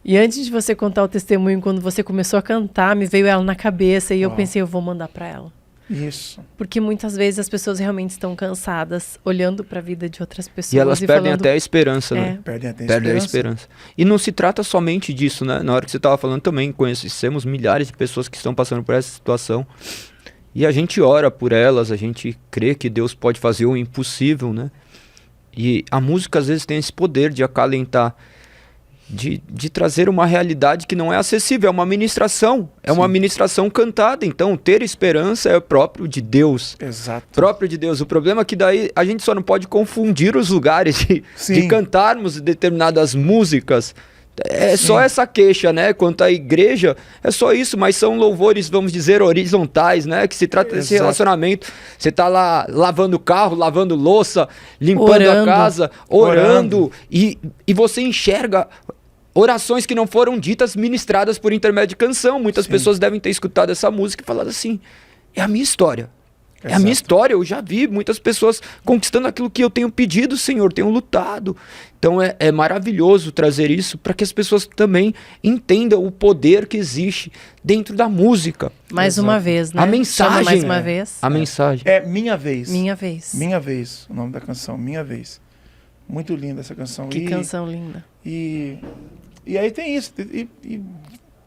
A: E antes de você contar o testemunho, quando você começou a cantar, me veio ela na cabeça e eu pensei, eu vou mandar para ela.
C: Isso.
A: Porque muitas vezes as pessoas realmente estão cansadas, olhando para a vida de outras pessoas.
B: E elas perdem até a esperança, né?
C: Perdem até
B: a esperança. E não se trata somente disso, né? Na hora que você estava falando também, conhecemos milhares de pessoas que estão passando por essa situação. E a gente ora por elas, a gente crê que Deus pode fazer o impossível, né? E a música às vezes tem esse poder de acalentar, de trazer uma realidade que não é acessível, é uma ministração, uma ministração cantada. Então, ter esperança é próprio de Deus.
C: Exato.
B: Próprio de Deus. O problema é que daí a gente só não pode confundir os lugares de cantarmos determinadas músicas. É só essa queixa, né? Quanto à igreja, é só isso, mas são louvores, vamos dizer, horizontais, né? Que se trata desse relacionamento. Você tá lá lavando o carro, lavando louça, limpando a casa, orando. E você enxerga orações que não foram ditas, ministradas por intermédio de canção. Muitas pessoas devem ter escutado essa música e falado assim, é a minha história. É a minha história, eu já vi muitas pessoas conquistando aquilo que eu tenho pedido, Senhor, tenho lutado. Então é maravilhoso trazer isso para que as pessoas também entendam o poder que existe dentro da música.
A: Mais uma vez, né?
B: A mensagem.
A: Mais uma vez.
B: A mensagem.
C: Minha Vez.
A: Minha Vez.
C: Minha Vez, o nome da canção, Minha Vez. Muito linda essa canção.
A: Que canção linda.
C: E aí tem isso, e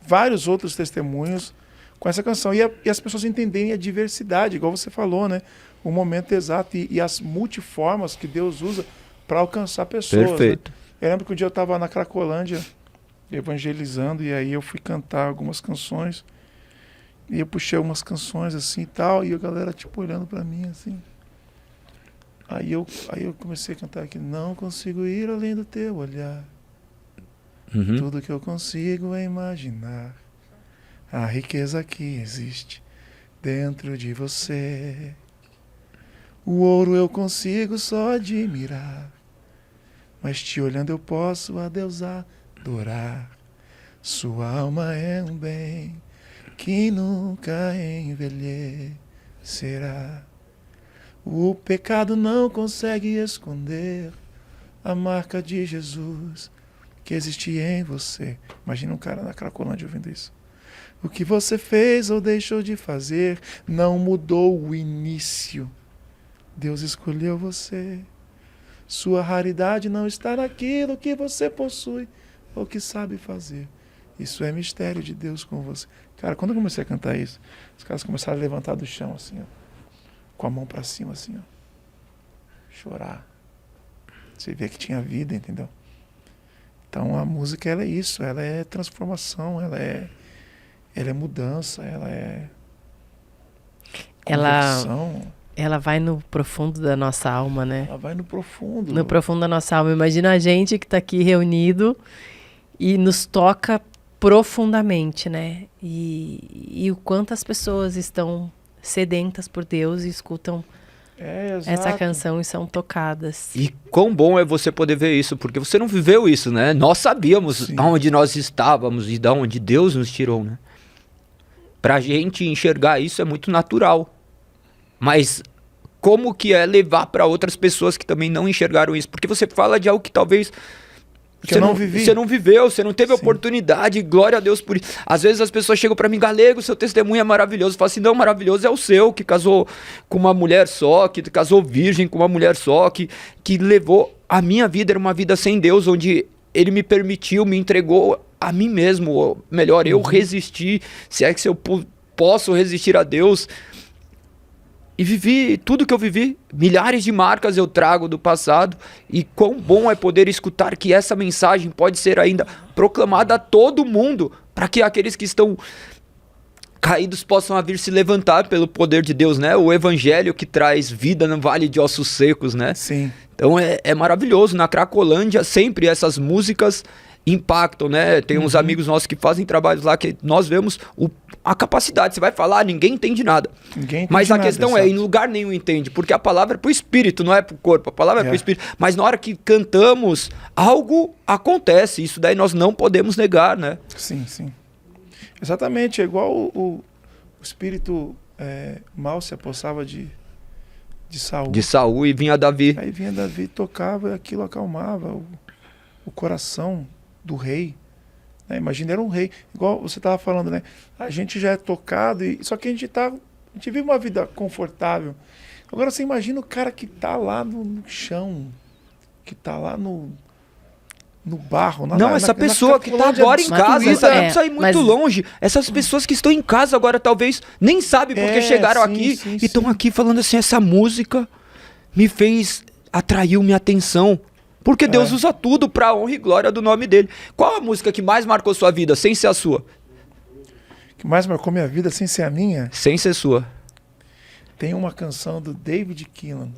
C: vários outros testemunhos com essa canção. E as pessoas entenderem a diversidade, igual você falou, né? O momento exato e as multiformas que Deus usa para alcançar pessoas.
B: Perfeito.
C: Né? Eu lembro que um dia eu estava na Cracolândia evangelizando e aí eu fui cantar algumas canções e eu puxei umas canções assim e tal e a galera tipo olhando para mim assim. Aí eu comecei a cantar aqui, não consigo ir além do teu olhar. Tudo que eu consigo é imaginar a riqueza que existe dentro de você. O ouro eu consigo só admirar, mas te olhando eu posso a Deus adorar. Sua alma é um bem que nunca envelhecerá. O pecado não consegue esconder a marca de Jesus que existe em você. Imagina um cara na Cracolândia ouvindo isso. O que você fez ou deixou de fazer não mudou o início. Deus escolheu você. Sua raridade não está naquilo que você possui ou que sabe fazer. Isso é mistério de Deus com você. Cara, quando eu comecei a cantar isso, os caras começaram a levantar do chão assim, ó, com a mão para cima assim, ó. Chorar. Você vê que tinha vida, entendeu? Então a música ela é isso, ela é transformação, ela é mudança, ela é conversão.
A: Ela vai no profundo da nossa alma, né?
C: Ela vai no profundo.
A: No profundo da nossa alma. Imagina a gente que está aqui reunido e nos toca profundamente, né? E o quanto as pessoas estão sedentas por Deus e escutam essa canção e são tocadas.
B: E quão bom é você poder ver isso, porque você não viveu isso, né? Nós sabíamos aonde nós estávamos e de onde Deus nos tirou, né? Pra gente enxergar isso é muito natural. Mas como que é levar para outras pessoas que também não enxergaram isso? Porque você fala de algo que talvez
C: Que eu não vivi.
B: Você não viveu, você não teve
C: Sim.
B: oportunidade, glória a Deus por isso. Às vezes as pessoas chegam pra mim, Galego, seu testemunho é maravilhoso. Eu falo assim, não, maravilhoso é o seu, que casou com uma mulher só, que casou virgem com uma mulher só, que levou... A minha vida era uma vida sem Deus, onde ele me permitiu, me entregou a mim mesmo. Ou melhor, eu resisti, se é que eu posso resistir a Deus... E vivi tudo que eu vivi, milhares de marcas eu trago do passado, e quão bom é poder escutar que essa mensagem pode ser ainda proclamada a todo mundo, para que aqueles que estão caídos possam vir se levantar pelo poder de Deus, né? O evangelho que traz vida no vale de ossos secos, né?
C: Sim.
B: Então é maravilhoso, na Cracolândia sempre essas músicas impactam, né? Tem uns amigos nossos que fazem trabalhos lá que nós vemos a capacidade. Você vai falar, ninguém entende nada.
C: Ninguém entende
B: Mas a
C: nada,
B: questão
C: exato.
B: em lugar nenhum entende, porque a palavra é pro espírito, não é pro corpo. A palavra é pro espírito. Mas na hora que cantamos, algo acontece. Isso daí nós não podemos negar, né?
C: Sim, sim. Exatamente, é igual o espírito mal se apossava de Saul.
B: De Saul e vinha Davi.
C: Aí vinha Davi, tocava e aquilo acalmava o coração do rei. Né? Imagina, era um rei. Igual você estava falando, né? A gente já é tocado, só que a gente vive uma vida confortável. Agora você imagina o cara que está lá no chão, que está lá no barro.
B: Essa pessoa que está agora em casa, essa não precisa ir muito longe. Essas pessoas que estão em casa agora talvez nem sabem porque chegaram aqui e estão aqui falando assim, essa música me fez, atraiu minha atenção. Porque Deus usa tudo para honra e glória do nome dele. Qual a música que mais marcou sua vida, sem ser a sua?
C: Que mais marcou minha vida, sem ser a minha?
B: Sem ser sua.
C: Tem uma canção do David Keelan,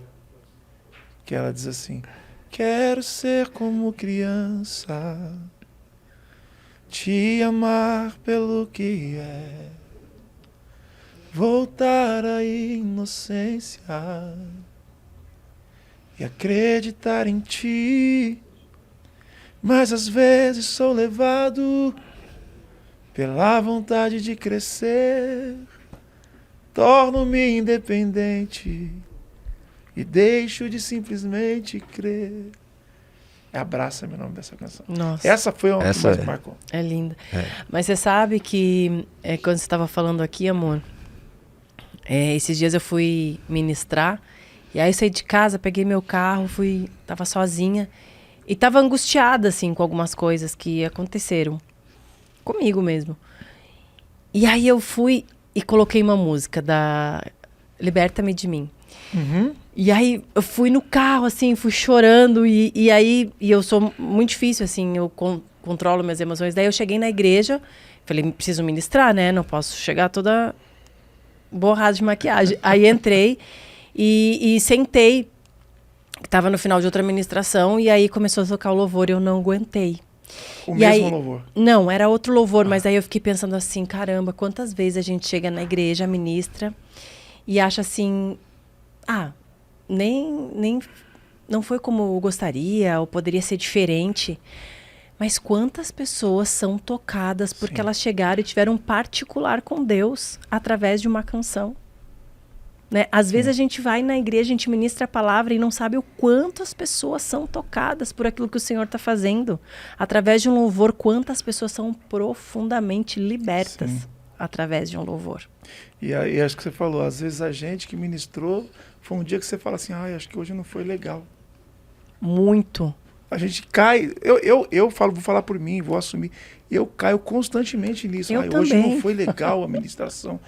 C: que ela diz assim: quero ser como criança, te amar pelo que é, voltar à inocência e acreditar em ti, mas às vezes sou levado pela vontade de crescer, torno-me independente e deixo de simplesmente crer. Abraça-me, o nome dessa canção.
A: Nossa.
C: Essa foi a que mais marcou.
A: É linda. Mas você sabe que quando você estava falando aqui, amor, esses dias eu fui ministrar. E aí eu saí de casa, peguei meu carro, tava sozinha e tava angustiada, assim, com algumas coisas que aconteceram comigo mesmo. E aí eu fui e coloquei uma música da Liberta-me de Mim.
C: Uhum.
A: E aí eu fui no carro, assim, fui chorando e aí eu sou muito difícil, assim, eu controlo minhas emoções. Daí eu cheguei na igreja, falei, preciso ministrar, né? Não posso chegar toda borrada de maquiagem. Aí entrei e sentei, estava no final de outra ministração, e aí começou a tocar o louvor e eu não aguentei.
C: O mesmo louvor?
A: Não, era outro louvor, mas aí eu fiquei pensando assim, caramba, quantas vezes a gente chega na igreja, ministra, e acha assim, não foi como eu gostaria, ou poderia ser diferente. Mas quantas pessoas são tocadas porque elas chegaram e tiveram um particular com Deus através de uma canção? Né? Às vezes a gente vai na igreja, a gente ministra a palavra e não sabe o quanto as pessoas são tocadas por aquilo que o Senhor está fazendo. Através de um louvor, quantas pessoas são profundamente libertas através de um louvor.
C: E aí, acho que você falou, às vezes a gente que ministrou, foi um dia que você fala assim, acho que hoje não foi legal.
A: Muito.
C: A gente cai, eu falo, vou falar por mim, vou assumir, eu caio constantemente nisso. Hoje não foi legal a ministração.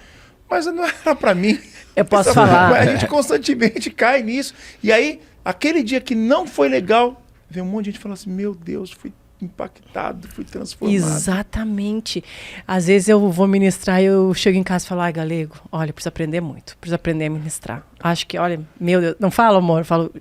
C: Mas não era para mim.
A: Eu posso falar.
C: A gente constantemente cai nisso. E aí, aquele dia que não foi legal, vem um monte de gente falando assim, meu Deus, fui impactado, fui transformado.
A: Exatamente. Às vezes eu vou ministrar e eu chego em casa e falo, Galego, olha, preciso aprender muito, preciso aprender a ministrar. Acho que, olha, meu Deus, não falo, amor, eu falo.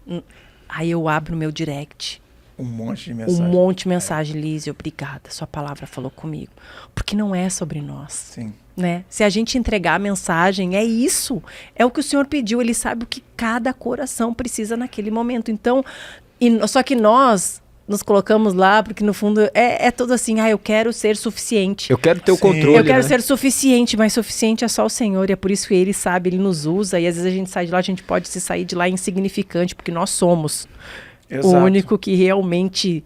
A: Aí eu abro o meu direct.
C: Um monte de mensagem.
A: Um monte de mensagem, Lízia, obrigada, sua palavra falou comigo. Porque não é sobre nós.
C: Sim.
A: Né? Se a gente entregar a mensagem, é isso. É o que o Senhor pediu. Ele sabe o que cada coração precisa naquele momento. Então, só que nós nos colocamos lá, porque no fundo é tudo assim, eu quero ser suficiente.
B: Eu quero ter o controle.
A: Eu quero ser suficiente, mas suficiente é só o Senhor. E é por isso que Ele sabe, Ele nos usa. E às vezes a gente sai de lá, a gente pode se sair de lá insignificante, porque nós somos. Exato. O único que realmente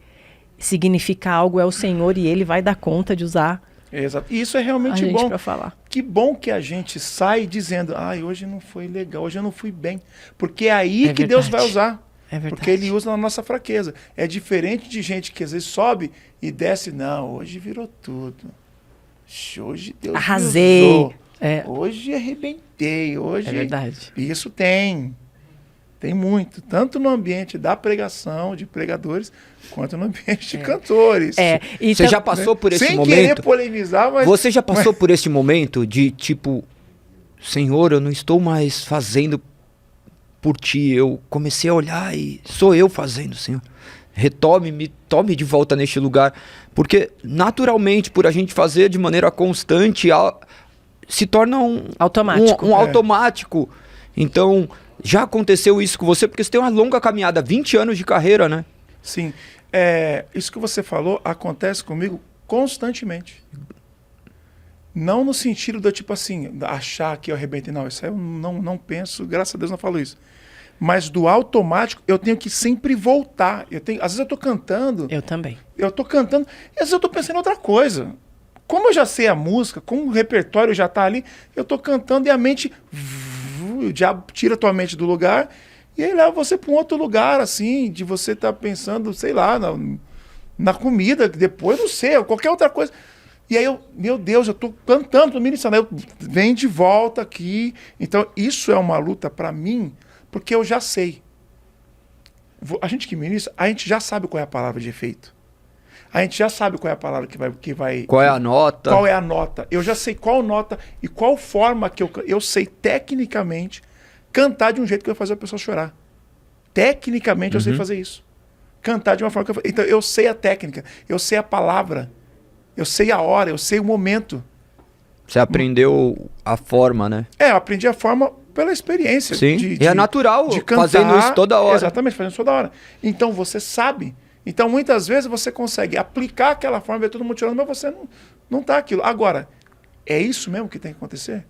A: significa algo, é o Senhor e Ele vai dar conta de usar
C: Exato. E isso é
A: a
C: realmente
A: gente
C: bom.
A: para falar.
C: Que bom que a gente sai dizendo, hoje não foi legal, hoje eu não fui bem. Porque é aí que Deus vai usar.
A: É verdade.
C: Porque Ele usa na nossa fraqueza. É diferente de gente que às vezes sobe e desce. Não, hoje virou tudo. Hoje Deus me
A: Arrasei.
C: usou.
A: É.
C: Hoje arrebentei. Hoje...
A: É verdade.
C: Isso tem. Tem muito. Tanto no ambiente da pregação, de pregadores, quanto no ambiente de cantores.
A: E
B: Você já passou por esse
C: Sem
B: momento?
C: querer polemizar, mas...
B: Você já passou por esse momento de tipo, Senhor, eu não estou mais fazendo por ti, eu comecei a olhar e sou eu fazendo, Senhor. Retome-me, tome de volta neste lugar. Porque naturalmente, por a gente fazer de maneira constante, se torna
A: automático.
B: um automático. Então, já aconteceu isso com você? Porque você tem uma longa caminhada, 20 anos de carreira, né?
C: Sim. Isso que você falou acontece comigo constantemente. Não no sentido de, tipo assim, achar que eu arrebentei. Não, isso aí eu não penso, graças a Deus não falo isso. Mas do automático, eu tenho que sempre voltar. Às vezes eu tô cantando.
A: Eu também.
C: Eu tô cantando, e às vezes eu tô pensando em outra coisa. Como eu já sei a música, como o repertório já tá ali, eu tô cantando e a mente... O diabo tira a tua mente do lugar e aí leva você para um outro lugar, assim, de você estar pensando, sei lá, na comida, depois, não sei, qualquer outra coisa. E aí meu Deus, eu tô cantando, tô ministrando, aí vem de volta aqui. Então, isso é uma luta para mim, porque eu já sei. A gente que ministra, a gente já sabe qual é a palavra de efeito. A gente já sabe qual é a palavra que vai...
B: Qual é a nota?
C: Qual é a nota? Eu já sei qual nota e qual forma que eu sei tecnicamente cantar de um jeito que vai fazer a pessoa chorar. Tecnicamente eu sei fazer isso. Cantar de uma forma que então eu sei a técnica, eu sei a palavra, eu sei a hora, eu sei o momento.
B: Você aprendeu a forma, né?
C: Eu aprendi a forma pela experiência.
B: Sim, e é natural
C: de cantar,
B: fazendo isso toda hora.
C: Exatamente, fazendo isso toda hora. Então você sabe. Então, muitas vezes, você consegue aplicar aquela forma, ver todo mundo tirando, mas você não tá aquilo. Agora, é isso mesmo que tem que acontecer?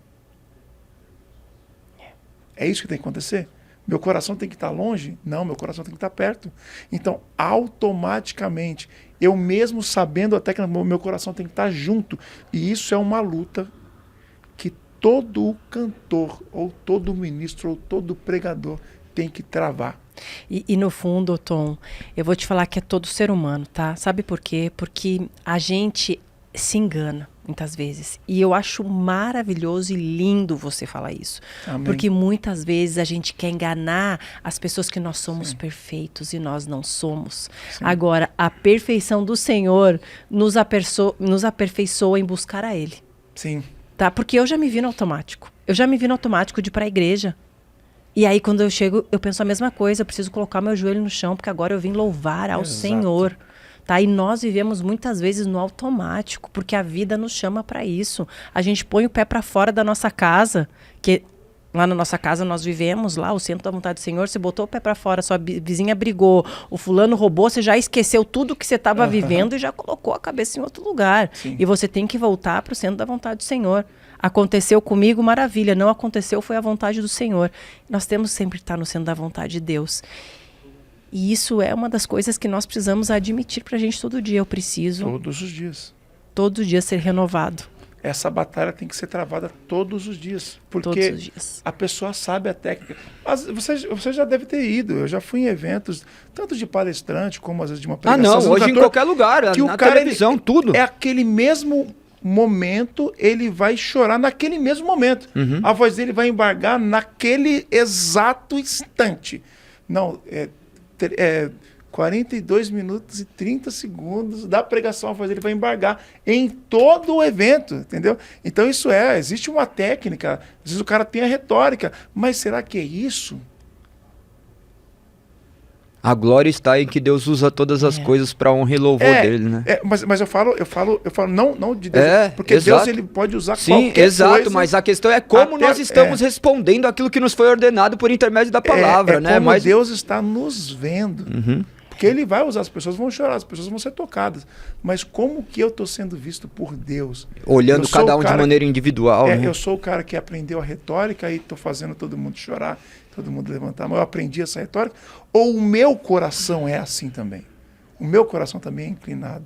C: É isso que tem que acontecer? Meu coração tem que estar longe? Não, meu coração tem que estar perto. Então, automaticamente, eu mesmo sabendo até que meu coração tem que estar junto. E isso é uma luta que todo cantor, ou todo ministro, ou todo pregador tem que travar.
A: E no fundo, Tom, eu vou te falar que é todo ser humano, tá? Sabe por quê? Porque a gente se engana muitas vezes. E eu acho maravilhoso e lindo você falar isso.
C: Amém.
A: Porque muitas vezes a gente quer enganar as pessoas que nós somos perfeitos e nós não somos.
C: Sim.
A: Agora, a perfeição do Senhor nos aperfeiçoa em buscar a Ele.
C: Sim.
A: Tá? Porque eu já me vi no automático. Eu já me vi no automático de ir pra igreja. E aí, quando eu chego, eu penso a mesma coisa. Eu preciso colocar meu joelho no chão, porque agora eu vim louvar ao Senhor. Tá? E nós vivemos muitas vezes no automático, porque a vida nos chama para isso. A gente põe o pé para fora da nossa casa, que lá na nossa casa nós vivemos, lá o centro da vontade do Senhor. Você botou o pé para fora, sua vizinha brigou, o fulano roubou, você já esqueceu tudo que você estava vivendo e já colocou a cabeça em outro lugar.
C: Sim.
A: E você tem que voltar para o centro da vontade do Senhor. Aconteceu comigo, maravilha. Não aconteceu, foi a vontade do Senhor. Nós temos sempre que estar no centro da vontade de Deus. E isso é uma das coisas que nós precisamos admitir pra gente todo dia. Eu preciso,
C: Todos os dias.
A: todo dia, ser renovado.
C: Essa batalha tem que ser travada todos os dias. Porque
A: Todos os dias.
C: a pessoa sabe a técnica. Mas você já deve ter ido. Eu já fui em eventos, tanto de palestrante como às vezes de uma pregação.
B: Não,
C: às vezes,
B: hoje em
C: cantor,
B: qualquer lugar,
C: que o
B: na
C: cara,
B: televisão, tudo.
C: É aquele mesmo momento, ele vai chorar naquele mesmo momento. A voz dele vai embargar naquele exato instante. Não, 42 minutos e 30 segundos da pregação, a voz dele vai embargar em todo o evento, entendeu? Então isso existe uma técnica, às vezes o cara tem a retórica, mas será que é isso?
B: A glória está em que Deus usa todas as coisas para honra e louvor dele, né?
C: Mas eu falo não de Deus, porque
B: exato.
C: Deus ele pode usar
B: Sim,
C: qualquer
B: exato,
C: coisa.
B: mas a questão é como
C: Até-
B: nós estamos respondendo aquilo que nos foi ordenado por intermédio da palavra, né?
C: Como
B: Mas
C: Deus está nos vendo. Porque ele vai usar, as pessoas vão chorar, as pessoas vão ser tocadas. Mas como que eu estou sendo visto por Deus?
B: olhando
C: Eu sou
B: cada
C: o
B: um de
C: cara
B: maneira individual, né?
C: Eu sou o cara que aprendeu a retórica e estou fazendo todo mundo chorar, todo mundo levantar. Mas eu aprendi essa retórica? Ou o meu coração é assim também? O meu coração também é inclinado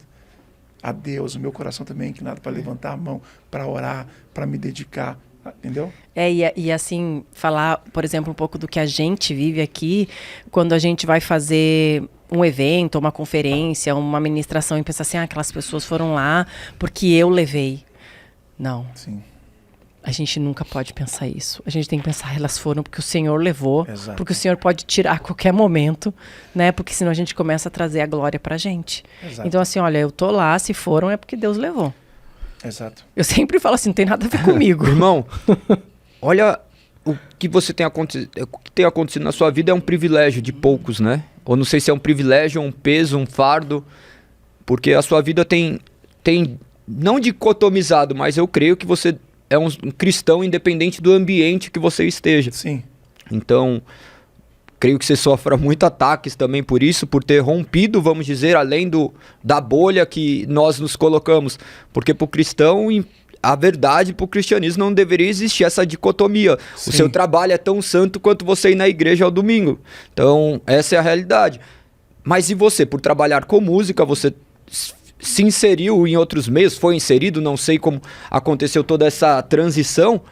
C: a Deus, o meu coração também é inclinado para levantar a mão, para orar, para me dedicar, entendeu?
A: E assim, falar, por exemplo, um pouco do que a gente vive aqui, quando a gente vai fazer um evento, uma conferência, uma ministração e pensar assim, aquelas pessoas foram lá porque eu levei. Não.
C: Sim.
A: A gente nunca pode pensar isso. A gente tem que pensar, elas foram porque o Senhor levou,
C: Exato.
A: porque o Senhor pode tirar a qualquer momento, né? Porque senão a gente começa a trazer a glória pra gente.
C: Exato.
A: Então assim, olha, eu tô lá, se foram é porque Deus levou.
C: Exato.
A: Eu sempre falo assim, não tem nada a ver comigo.
B: Irmão, olha o que você tem acontecido, o que tem acontecido na sua vida é um privilégio de poucos, né? Ou não sei se é um privilégio, um peso, um fardo, porque a sua vida tem não dicotomizado, mas eu creio que você é um cristão independente do ambiente que você esteja.
C: Sim.
B: Então, creio que você sofra muito ataques também por isso, por ter rompido, vamos dizer, além da bolha que nós nos colocamos. Porque para o cristão, a verdade, para o cristianismo não deveria existir essa dicotomia.
C: Sim.
B: O seu trabalho é tão santo quanto você ir na igreja ao domingo. Então, essa é a realidade. Mas e você, por trabalhar com música, você se inseriu em outros meios, foi inserido, não sei como aconteceu toda essa transição,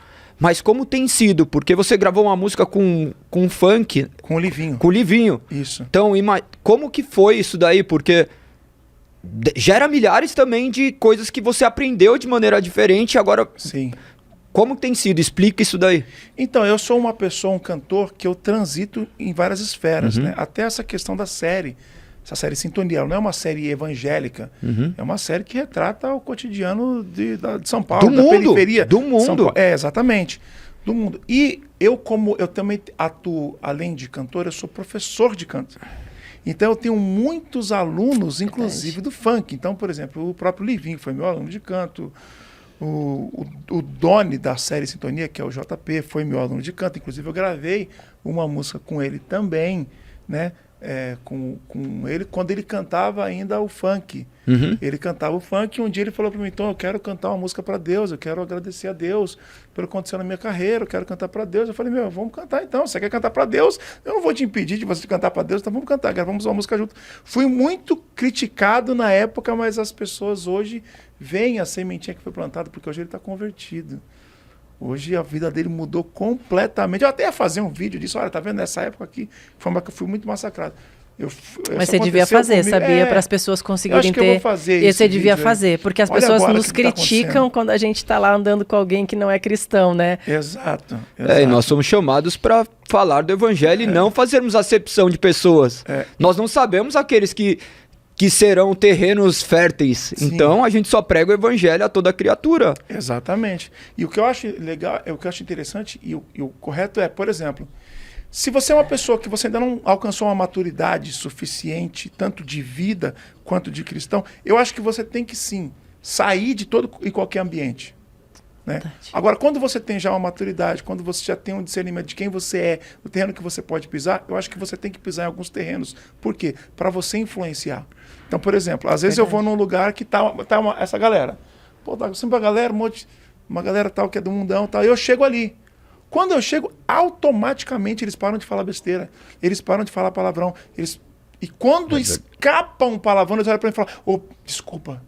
B: mas como tem sido? Porque você gravou uma música com funk.
C: Com o Livinho.
B: Com o Livinho.
C: Isso.
B: Então, como que foi isso daí? Porque gera milhares também de coisas que você aprendeu de maneira diferente. Agora,
C: Sim.
B: como tem sido? Explica isso daí.
C: Então, eu sou uma pessoa, um cantor, que eu transito em várias esferas, né? Até essa questão da série. Essa série Sintonia, ela não é uma série evangélica, é uma série que retrata o cotidiano de São Paulo, da periferia.
B: Do mundo.
C: Exatamente, do mundo. E eu também atuo, além de cantor, eu sou professor de canto. Então eu tenho muitos alunos, inclusive do funk. Então, por exemplo, o próprio Livinho foi meu aluno de canto, o Doni da série Sintonia, que é o JP, foi meu aluno de canto. Inclusive eu gravei uma música com ele também, né? Com ele, quando ele cantava ainda o funk. Ele cantava o funk e um dia ele falou para mim, então eu quero cantar uma música para Deus, eu quero agradecer a Deus pelo que aconteceu na minha carreira, eu quero cantar para Deus. Eu falei, vamos cantar então, você quer cantar para Deus? Eu não vou te impedir de você cantar para Deus, então vamos cantar, gravamos uma música junto. Fui muito criticado na época, mas as pessoas hoje veem a sementinha que foi plantada, porque hoje ele está convertido. Hoje a vida dele mudou completamente. Eu até ia fazer um vídeo disso. Olha, tá vendo? Nessa época aqui, foi uma que eu fui muito massacrado.
A: Mas você devia fazer, comigo, sabia? Para as pessoas conseguirem ter.
C: Eu vou fazer
A: e você devia fazer, porque as pessoas nos criticam quando a gente está lá andando com alguém que não é cristão, né?
C: Exato.
B: E nós somos chamados para falar do evangelho e não fazermos acepção de pessoas. Nós não sabemos aqueles que serão terrenos férteis. Sim. Então a gente só prega o evangelho a toda criatura.
C: Exatamente. E o que eu acho legal, o que eu acho interessante e o correto é, por exemplo, se você é uma pessoa que você ainda não alcançou uma maturidade suficiente, tanto de vida quanto de cristão, eu acho que você tem que sim sair de todo e qualquer ambiente. Né? Agora, quando você tem já uma maturidade, quando você já tem um discernimento de quem você é, o terreno que você pode pisar, eu acho que você tem que pisar em alguns terrenos. Por quê? Para você influenciar. Então, por exemplo, às vezes eu vou num lugar que tá essa galera. Pô, tá sempre a galera, uma galera tal que é do mundão tal, e eu chego ali. Quando eu chego, automaticamente eles param de falar besteira. Eles param de falar palavrão. E quando escapa um palavrão, eles olham para mim e falam, desculpa.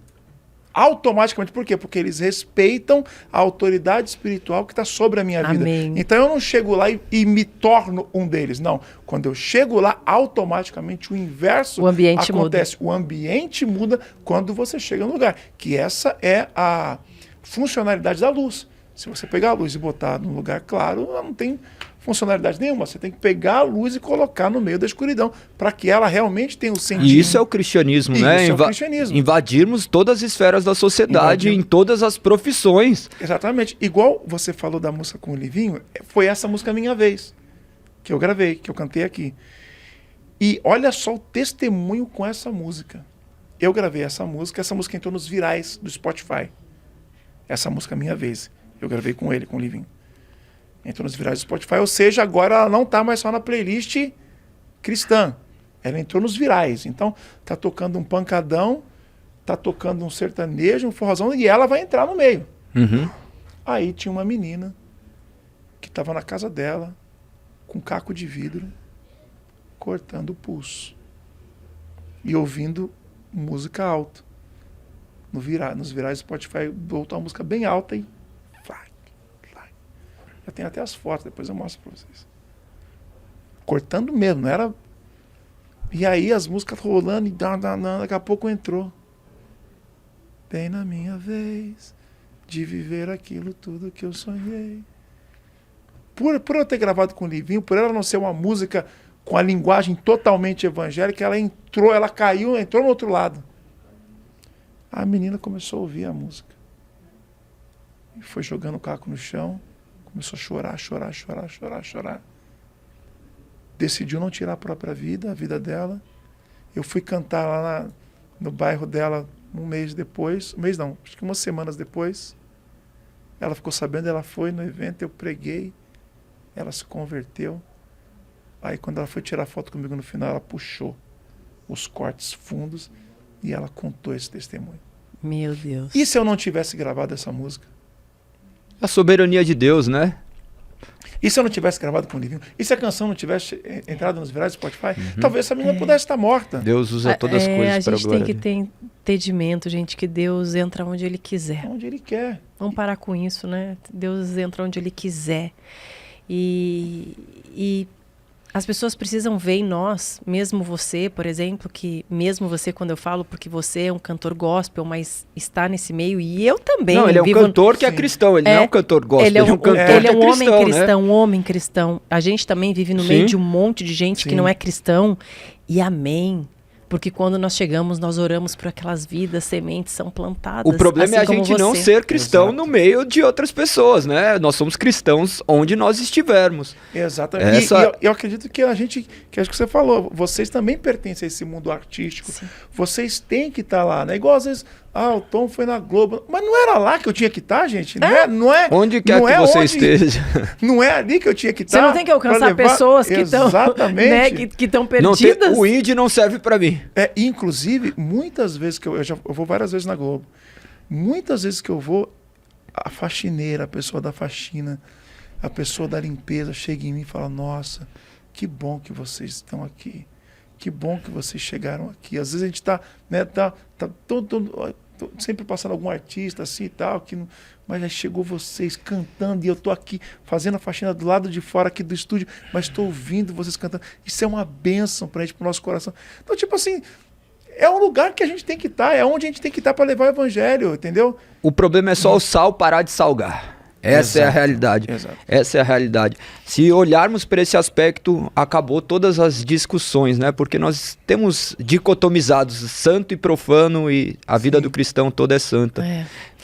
C: Automaticamente. Por quê? Porque eles respeitam a autoridade espiritual que está sobre a minha vida. Então eu não chego lá e me torno um deles. Não. Quando eu chego lá, automaticamente o inverso acontece. O ambiente muda quando você chega no lugar. Que essa é a funcionalidade da luz. Se você pegar a luz e botar num lugar claro, ela não tem funcionalidade nenhuma. Você tem que pegar a luz e colocar no meio da escuridão para que ela realmente tenha o sentido.
B: E isso é o cristianismo, né?
C: Isso é o cristianismo.
B: Invadirmos todas as esferas da sociedade, em todas as profissões.
C: Exatamente. Igual você falou da música com o Livinho, foi essa música Minha Vez, que eu gravei, que eu cantei aqui. E olha só o testemunho com essa música. Eu gravei essa música entrou nos virais do Spotify. Essa música Minha Vez. Eu gravei com ele, com o Livinho. Entrou nos virais do Spotify, ou seja, agora ela não está mais só na playlist cristã. Ela entrou nos virais. Então, tá tocando um pancadão, tá tocando um sertanejo, um forrozão, e ela vai entrar no meio. Aí tinha uma menina que estava na casa dela, com um caco de vidro, cortando o pulso. E ouvindo música alta. Nos virais do Spotify, voltou uma música bem alta e... Já tem até as fotos, depois eu mostro pra vocês. Cortando mesmo, não era... E aí as músicas rolando e daqui a pouco entrou. Bem na minha vez de viver aquilo tudo que eu sonhei. Por eu ter gravado com o Livinho, por ela não ser uma música com a linguagem totalmente evangélica, ela entrou, ela caiu, entrou no outro lado. A menina começou a ouvir a música. E foi jogando o caco no chão, começou a chorar. Decidiu não tirar a própria vida, a vida dela. Eu fui cantar lá no bairro dela um mês depois, acho que umas semanas depois. Ela ficou sabendo, ela foi no evento, eu preguei, ela se converteu. Aí quando ela foi tirar foto comigo no final, ela puxou os cortes fundos e ela contou esse testemunho.
A: Meu Deus.
C: E se eu não tivesse gravado essa música?
B: A soberania de Deus, né?
C: E se eu não tivesse gravado com o Livinho? E se a canção não tivesse entrado nos virais do Spotify? Talvez essa menina pudesse estar morta.
B: Deus usa todas as coisas para
A: a gente tem que ter entendimento, gente, que Deus entra onde Ele quiser.
C: Onde Ele quer.
A: Vamos parar com isso, né? Deus entra onde Ele quiser. E as pessoas precisam ver em nós, mesmo você, por exemplo, que mesmo você, quando eu falo, porque você é um cantor gospel, mas está nesse meio, e eu também.
B: Não, ele é um cantor que é cristão, ele não é um cantor gospel, ele é um cantor que é
A: homem
B: cristão,
A: cristão,
B: né?
A: um homem cristão. A gente também vive no meio de um monte de gente que não é cristão, e amém. Porque quando nós chegamos, nós oramos por aquelas vidas, sementes são plantadas.
B: O problema é a gente não ser cristão
C: Exato.
B: no meio de outras pessoas, né? Nós somos cristãos onde nós estivermos.
C: Exatamente. E eu acredito que acho que você falou, vocês também pertencem a esse mundo artístico. Sim. Vocês têm que estar lá, né? Igual às vezes, o Tom foi na Globo. Mas não era lá que eu tinha que estar, gente? Não é,
B: onde quer que você esteja.
C: Não é ali que eu tinha que estar.
A: Você não tem que alcançar pessoas que estão, né, que estão perdidas.
B: O ID não serve para mim.
C: Inclusive, muitas vezes que eu vou várias vezes na Globo. Muitas vezes que eu vou, a faxineira, a pessoa da faxina, a pessoa da limpeza chega em mim e fala: nossa, que bom que vocês estão aqui. Que bom que vocês chegaram aqui. Às vezes a gente está, né, sempre passando algum artista assim e tal, mas já chegou vocês cantando e eu estou aqui fazendo a faxina do lado de fora aqui do estúdio, mas estou ouvindo vocês cantando. Isso é uma bênção para a gente, para o nosso coração. Então, tipo assim, é um lugar que a gente tem que estar, é onde a gente tem que estar para levar o evangelho, entendeu?
B: O problema é só o sal parar de salgar. Essa é a realidade.
C: Exato.
B: Essa é a realidade. Se olharmos para esse aspecto, acabou todas as discussões, né? Porque nós temos dicotomizados santo e profano e a vida do cristão toda é santa.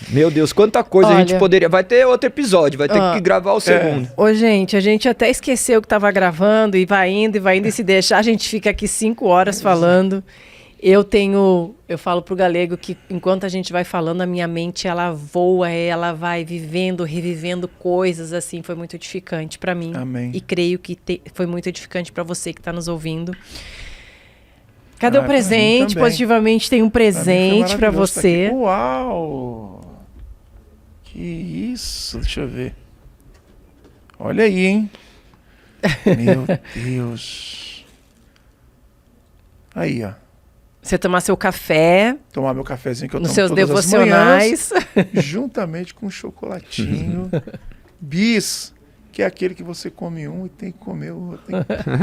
B: Meu Deus, quanta coisa a gente poderia... Vai ter outro episódio, vai ter que gravar o segundo.
A: Ô, gente, a gente até esqueceu que estava gravando e vai indo, e se deixar, a gente fica aqui 5 horas falando. Eu falo pro Galego que enquanto a gente vai falando, a minha mente ela voa, ela vai vivendo, revivendo coisas, assim, foi muito edificante para mim.
C: Amém.
A: E creio que foi muito edificante para você que está nos ouvindo. Cadê o presente? Positivamente tem um presente para você.
C: Uau! Que isso, deixa eu ver. Olha aí, hein? Meu Deus. Aí, ó.
A: Você tomar seu café.
C: Tomar meu cafezinho que eu
A: nos
C: tomo
A: seus
C: todas
A: devocionais.
C: as manhãs, juntamente com um chocolatinho. Bis, que é aquele que você come um e tem que comer o outro.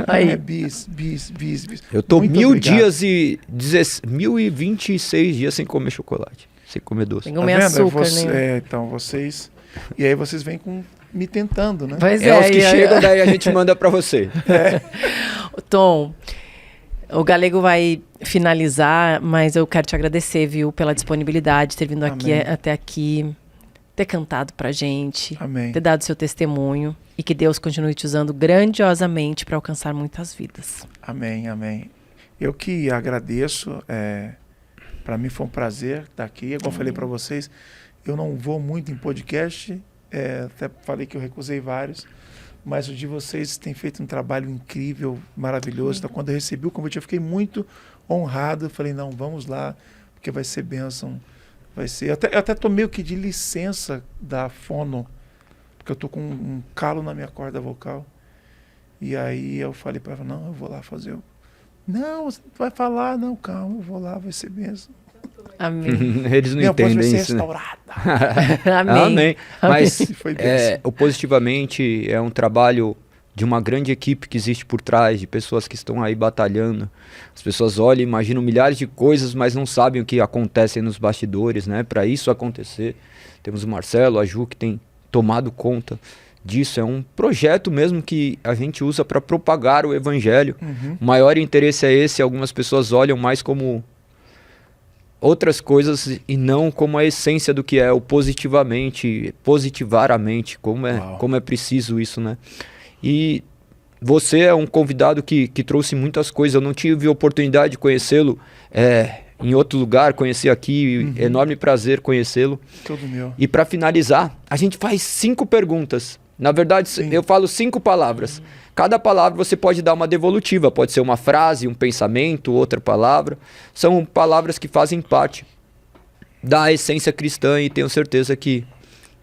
A: Aí.
C: É bis.
B: Eu tô
C: Muito
B: 1000
C: obrigado.
B: dias e 1026 dias sem comer chocolate, sem comer doce.
A: Tem que comer açúcar, né?
C: Então, vocês... E aí vocês vêm me tentando, né?
A: Pois
B: Os que chegam, daí a gente manda para você.
A: Tom... O Galego vai finalizar, mas eu quero te agradecer, viu, pela disponibilidade, ter vindo aqui até aqui, ter cantado pra gente, ter dado seu testemunho e que Deus continue te usando grandiosamente para alcançar muitas vidas.
C: Amém. Eu que agradeço, para mim foi um prazer estar aqui, igual eu falei para vocês, eu não vou muito em podcast, até falei que eu recusei vários, mas o de vocês tem feito um trabalho incrível, maravilhoso. Então, quando eu recebi o convite, eu fiquei muito honrado. Eu falei, não, vamos lá, porque vai ser bênção. Vai ser. Eu até tô meio que de licença da fono, porque eu tô com um calo na minha corda vocal. E aí eu falei para ela, não, eu vou lá fazer Não, você vai falar, não, calma, eu vou lá, vai ser mesmo.
A: Amém.
B: Eles não
C: Minha voz vai
B: entendem
C: ser
B: isso, né?
C: restaurada.
A: Amém.
B: Amém. Mas
C: Foi bênção.
B: o Positivamente é um trabalho de uma grande equipe que existe por trás, de pessoas que estão aí batalhando. As pessoas olham e imaginam milhares de coisas, mas não sabem o que acontece nos bastidores, né? Para isso acontecer, temos o Marcelo, a Ju, que tem tomado conta disso. É um projeto mesmo que a gente usa para propagar o evangelho. O maior interesse é esse. Algumas pessoas olham mais como outras coisas e não como a essência do que é o positivamente, positivar a mente, como é preciso isso, né? E você é um convidado que trouxe muitas coisas. Eu não tive oportunidade de conhecê-lo em outro lugar, conheci aqui, enorme prazer conhecê-lo.
C: Todo meu.
B: E para finalizar, a gente faz 5 perguntas. Na verdade, eu falo 5 palavras. Cada palavra você pode dar uma devolutiva, pode ser uma frase, um pensamento, outra palavra. São palavras que fazem parte da essência cristã e tenho certeza que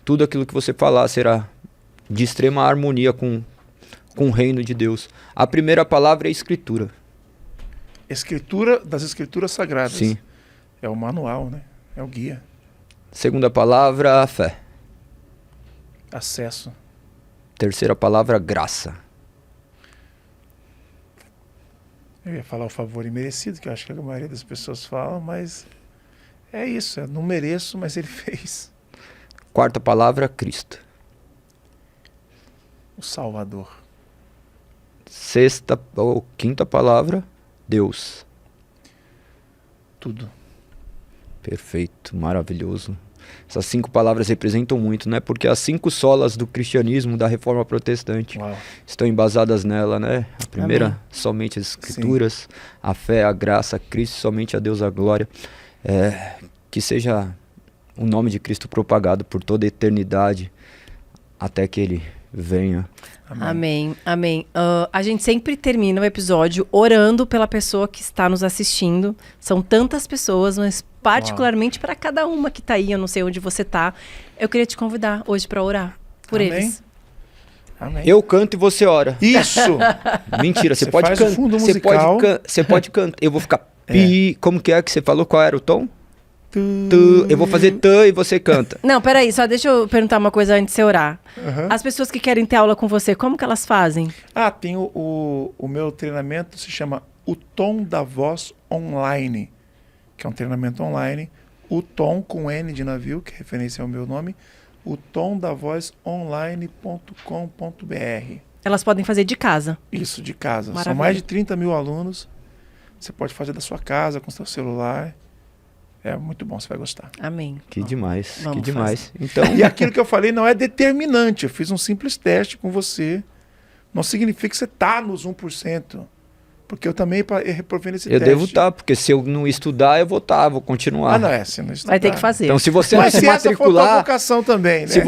B: tudo aquilo que você falar será de extrema harmonia com o reino de Deus. A primeira palavra é escritura.
C: Escritura das Escrituras Sagradas.
B: Sim.
C: É o manual, né? É o guia.
B: Segunda palavra, fé.
C: Acesso.
B: Terceira palavra, graça.
C: Eu ia falar o favor imerecido, que eu acho que a maioria das pessoas falam, mas é isso. Eu não mereço, mas ele fez.
B: Quarta palavra, Cristo.
C: O Salvador.
B: Sexta ou quinta palavra, Deus.
C: Tudo.
B: Perfeito, maravilhoso. Essas 5 palavras representam muito, né? Porque as 5 solas do cristianismo, da reforma protestante, estão embasadas nela, né? A primeira,
A: Amém.
B: somente as escrituras, a fé, a graça, Cristo, somente a Deus a glória. Que seja o nome de Cristo propagado por toda a eternidade, até que Ele venha.
A: Amém, amém. A gente sempre termina o episódio orando pela pessoa que está nos assistindo. São tantas pessoas, mas particularmente para cada uma que está aí, eu não sei onde você está. Eu queria te convidar hoje para orar por
C: Amém.
A: eles.
C: Amém.
B: Eu canto e você ora.
C: Isso!
B: Mentira, você
C: Você
B: pode
C: faz o
B: cantar.
C: fundo musical.
B: Você pode cantar. Eu vou ficar pi. Como que é que você falou? Qual era o tom?
C: Tu.
B: Eu vou fazer tã e você canta.
A: Não, peraí, só deixa eu perguntar uma coisa antes de você orar.
C: Uhum.
A: As pessoas que querem ter aula com você, como que elas fazem?
C: Tem o meu treinamento, se chama O Tom da Voz Online, que é um treinamento online. O Tom com N de navio, que é referência ao meu nome, o tomdavozonline.com.br.
A: Elas podem fazer de casa.
C: Isso, de casa.
A: Maravilha.
C: São mais de 30 mil alunos. Você pode fazer da sua casa, com seu celular. É muito bom, você vai gostar.
A: Amém.
B: Que demais,
A: Vamos
B: que demais.
A: fazer.
B: Então,
C: E aquilo que eu falei não é determinante. Eu fiz um simples teste com você. Não significa que você está nos 1%. Porque eu também reprovei nesse
B: eu
C: teste.
B: devo estar, porque se eu não estudar, eu vou estar, vou continuar.
C: Se não estudar.
A: Vai ter que fazer.
B: Então, se você
C: Mas
B: não se
C: se essa for tua
B: matricular,
C: vocação também, né?
B: se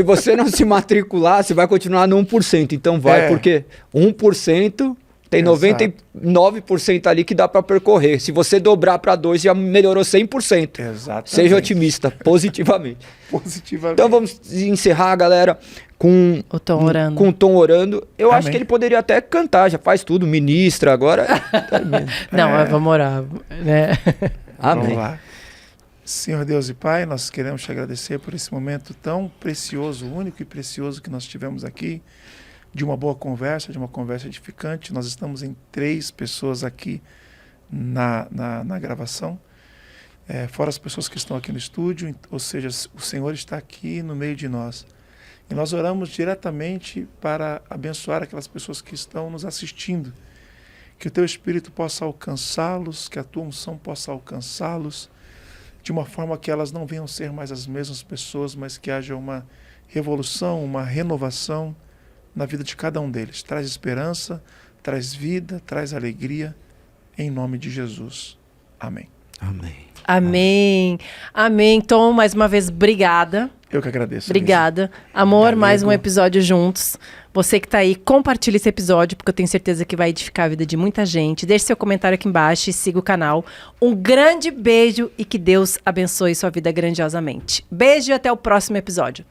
B: você não se matricular, você vai continuar no 1%. Então vai, porque 1% tem
C: Exato.
B: 99% ali que dá para percorrer. Se você dobrar para 2, já melhorou 100%.
C: Exatamente.
B: Seja otimista, positivamente.
C: Positivamente.
B: Então vamos encerrar, galera, com
A: O Tom orando.
B: Com o Tom orando. Eu acho
C: Amém.
B: que ele poderia até cantar, já faz tudo, ministra agora.
A: Não, mas vamos orar, né?
B: Amém.
C: Vamos lá. Senhor Deus e Pai, nós queremos te agradecer por esse momento tão precioso, único e precioso que nós tivemos aqui, de uma boa conversa, de uma conversa edificante. Nós estamos em 3 pessoas aqui na gravação, fora as pessoas que estão aqui no estúdio, ou seja, o Senhor está aqui no meio de nós. E nós oramos diretamente para abençoar aquelas pessoas que estão nos assistindo, que o Teu Espírito possa alcançá-los, que a Tua unção possa alcançá-los, de uma forma que elas não venham ser mais as mesmas pessoas, mas que haja uma revolução, uma renovação na vida de cada um deles. Traz esperança, traz vida, traz alegria, em nome de Jesus. Amém.
B: Amém.
A: Amém. Amém. Tom, mais uma vez, obrigada.
C: Eu que agradeço.
A: Obrigada. Amor,
C: Galego.
A: mais um episódio juntos. Você que tá aí, compartilhe esse episódio, porque eu tenho certeza que vai edificar a vida de muita gente. Deixe seu comentário aqui embaixo e siga o canal. Um grande beijo e que Deus abençoe sua vida grandiosamente. Beijo e até o próximo episódio.